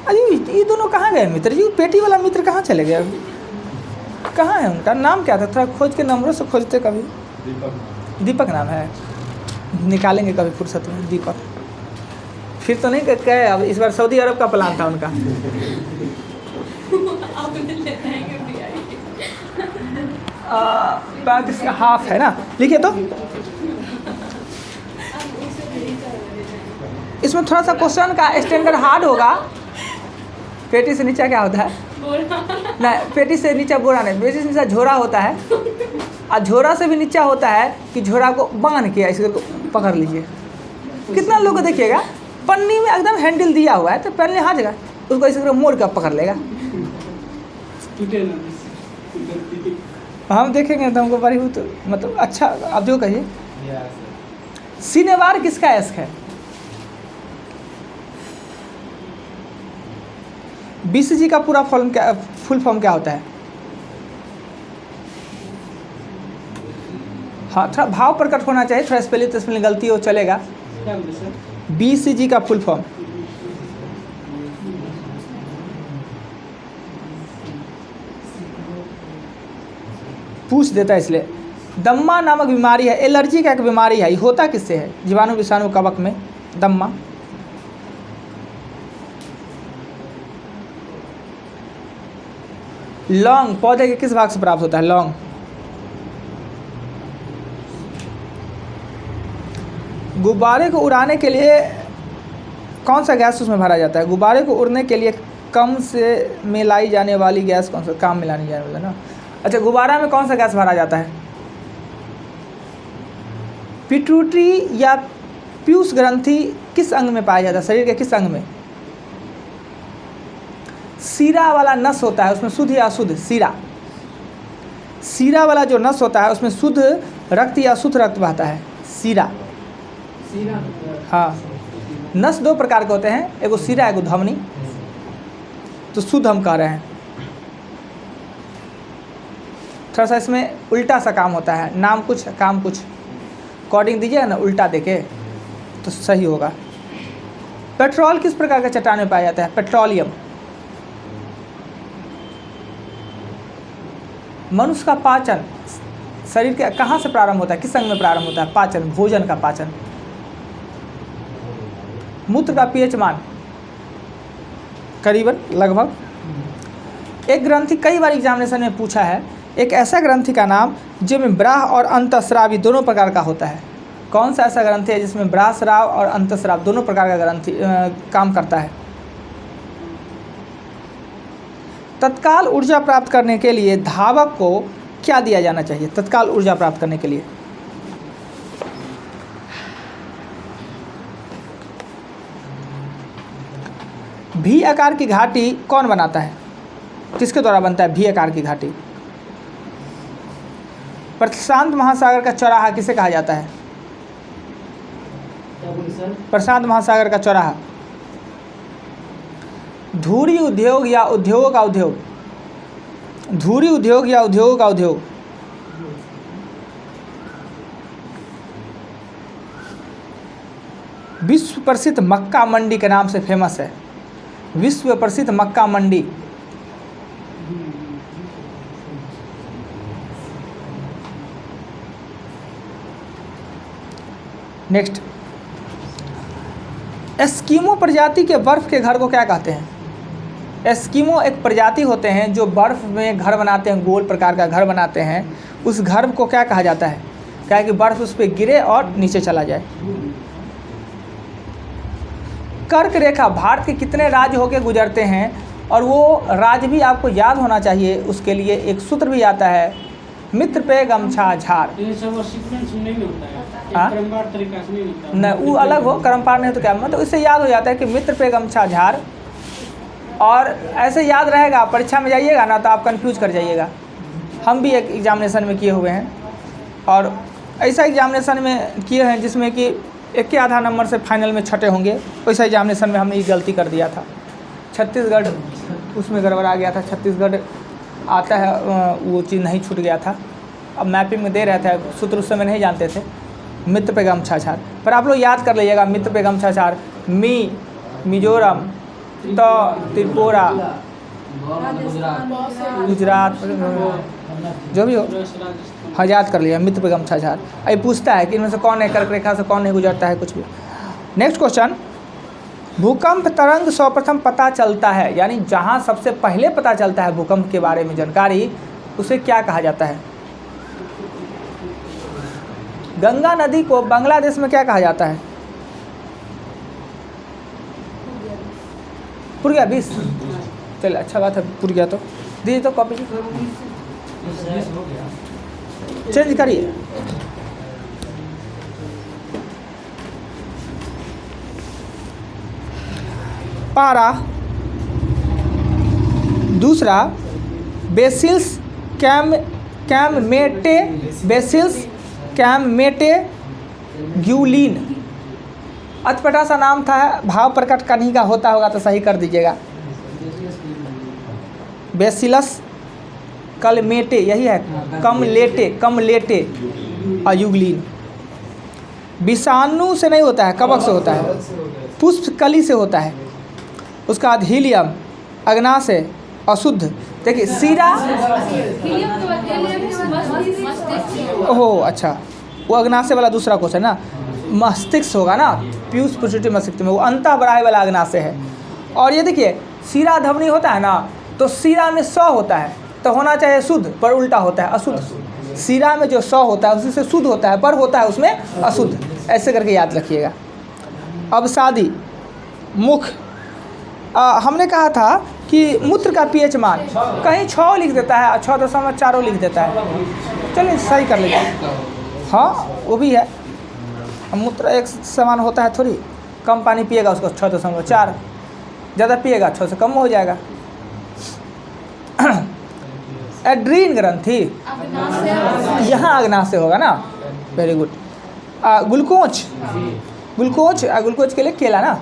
अरे ये दोनों कहाँ गए मित्र जी? पेटी वाला मित्र कहाँ चले गए? कहाँ है उनका नाम क्या था? थोड़ा खोज के नंबरों से खोजते कभी। दीपक नाम है, निकालेंगे कभी फुर्सत में। दीपक फिर तो नहीं कहे, अब इस बार सऊदी अरब का प्लान था उनका। इसका हाफ है ना, लिखिए तो। इसमें थोड़ा सा क्वेश्चन का स्टैंडर्ड हार्ड होगा। पेटी से नीचे क्या होता है? नहीं, पेटी से नीचे बोरा नहीं, पेटी से नीचे झोरा होता है, और झोरा से भी नीचा होता है कि झोरा को बांध के ऐसे पकड़ लीजिए। कितना लोग को देखिएगा, पन्नी में एकदम हैंडल दिया हुआ है, तो पहले हाथ जगह उसको ऐसे मोड़ कर पकड़ लेगा। हम देखेंगे तो हमको बड़ी तो मतलब अच्छा। आप जो कहिए, सिनेवार किसका एस्क है? बीसीजी का पूरा फुल फॉर्म क्या होता है? हाँ, थोड़ा भाव प्रकट होना चाहिए, थोड़ा स्पेलिंग गलती हो चलेगा। बीसीजी का फुल फॉर्म पूछ देता है इसलिए। दम्मा नामक बीमारी है, एलर्जी का एक बीमारी है। ये होता किससे है? जीवाणु, विषाणु, कवक में दम्मा। लौंग पौधे के किस भाग से प्राप्त होता है? लौंग। गुब्बारे को उड़ाने के लिए कौन सा गैस उसमें भरा जाता है? गुब्बारे को उड़ने के लिए कम से मिलाई जाने वाली गैस कौन सा? काम मिलाने जाने वाला ना। अच्छा, गुब्बारा में कौन सा गैस भरा जाता है? पिट्यूटरी या पीयूष ग्रंथि किस अंग में पाया जाता है? शरीर के किस अंग में? सीरा वाला नस होता है, उसमें शुद्ध या अशुद्ध? सीरा वाला जो नस होता है उसमें शुद्ध रक्त या अशुद्ध रक्त बहता है? सीरा। हाँ, नस दो प्रकार के होते हैं, एगो सीरा, एगो धमनी। तो शुद्ध हम कह रहे हैं। थोड़ा सा इसमें उल्टा सा काम होता है, नाम कुछ काम कुछ। कोडिंग दीजिएगा ना उल्टा देके तो सही होगा। पेट्रोल किस प्रकार के चट्टान में पाया जाता है? पेट्रोलियम। मनुष्य का पाचन शरीर के कहाँ से प्रारंभ होता है? किस अंग में प्रारंभ होता है? पाचन, भोजन का पाचन। मूत्र का पीएच मान करीबन लगभग। एक ग्रंथि कई बार एग्जामिनेशन में पूछा है, एक ऐसा ग्रंथि का नाम जिसमें ब्राह और अंतःस्रावी दोनों प्रकार का होता है। कौन सा ऐसा ग्रंथि है जिसमें ब्राह स्राव और अंतःस्राव दोनों प्रकार का ग्रंथि काम करता है? तत्काल ऊर्जा प्राप्त करने के लिए धावक को क्या दिया जाना चाहिए? तत्काल ऊर्जा प्राप्त करने के लिए भी आकार की घाटी कौन बनाता है? किसके द्वारा बनता है भी आकार की घाटी? प्रशांत महासागर का चौराहा किसे कहा जाता है? प्रशांत महासागर का चौराहा। धुरी उद्योग या उद्योगों का उद्योग? धुरी उद्योग या उद्योगों का उद्योग? विश्व प्रसिद्ध मक्का मंडी के नाम से फेमस है। विश्व प्रसिद्ध मक्का मंडी। नेक्स्ट, एस्किमो प्रजाति के बर्फ के घर को क्या कहते हैं? एस्किमो एक प्रजाति होते हैं जो बर्फ़ में घर बनाते हैं, गोल प्रकार का घर बनाते हैं। उस घर को क्या कहा जाता है? क्या है कि बर्फ़ उस पर गिरे और नीचे चला जाए। कर्क रेखा भारत के कितने राज्य होके गुजरते हैं, और वो राज्य भी आपको याद होना चाहिए। उसके लिए एक सूत्र भी आता है, मित्र पे गमछा झार। ये सब सीक्वेंस नहीं होता है, हाँ? क्रमवार तरीका से नहीं होता है। न वो अलग हो, क्रमपार नहीं तो क्या, मतलब इससे याद हो जाता है कि मित्र पे गमछा झार। और ऐसे याद रहेगा, परीक्षा में जाइएगा ना तो आप कंफ्यूज कर जाइएगा। हम भी एक एग्जामिनेशन में किए हुए हैं, और ऐसा एग्जामिनेशन में किए हैं जिसमें कि एक के आधा नंबर से फाइनल में छठे होंगे। वैसा एग्जामिनेशन में हमने ये गलती कर दिया था। छत्तीसगढ़ उसमें गड़बड़ा गया था, छत्तीसगढ़ आता है, वो चीज़ नहीं छूट गया था। अब मैपिंग में दे रहे थे, सूत्र उस समय नहीं जानते थे। मित्र पे गमछा झार, पर आप लोग याद कर लीजिएगा, मित्र पे गमछा झार। मिजोरम, तो त्रिपुरा, गुजरात, जो भी हो, हाँ याद कर लिया, मित्र पे गमछा झार। अब पूछता है कि इनमें से कौन है कर्क रेखा से कौन नहीं गुजरता है, कुछ भी। नेक्स्ट क्वेश्चन, भूकंप तरंग सर्वप्रथम पता चलता है, यानी जहाँ सबसे पहले पता चलता है भूकंप के बारे में जानकारी, उसे क्या कहा जाता है? गंगा नदी को बांग्लादेश में क्या कहा जाता है? पुर गया 20। चलिए अच्छा बात है, पुर गया तो दीजिए तो कॉपी चेंज करिए। पारा दूसरा, बेसिल्स कैममेटे, बेसिल्स कैममेटे ग्यूलिन। अटपटा सा नाम था, भाव प्रकट करने का होता होगा तो सही कर दीजिएगा। बेसिलस कलमेटे, यही है, कमलेटे अयुग्लिन। विषाणु से नहीं होता है, कवक से होता है, पुष्पकली से होता है। उसका बाद हीलियम, अग्नाशय, अशुद्ध। देखिए सीरा, ओहो अच्छा, वो अग्नाशय वाला दूसरा क्वेश्चन ना, मस्तिष्क होगा ना, पीयूष प्रोसिटी मस्तिष्क में, वो अंतःबराय वाला अग्नाशय है। और ये देखिए सीरा धमनी होता है ना, तो सीरा में स होता है तो होना चाहिए शुद्ध, पर उल्टा होता है अशुद्ध। सीरा में जो स होता है उसी से शुद्ध होता है, पर होता है उसमें अशुद्ध। ऐसे करके याद रखिएगा। अब शादी, मुख, हमने कहा था कि मूत्र का पीएच मान कहीं 6 लिख देता है, 6.4 लिख देता है। चलिए सही कर लीजिए, हाँ वो भी है। मूत्र एक समान होता है थोड़ी, कम पानी पिएगा उसको 6.4, ज़्यादा पिएगा 6 से कम हो जाएगा। एड्रीन ग्रंथि, यहाँ अग्नाशय होगा ना, वेरी गुड। ग्लूकोज, ग्लूकोज के लिए केला ना,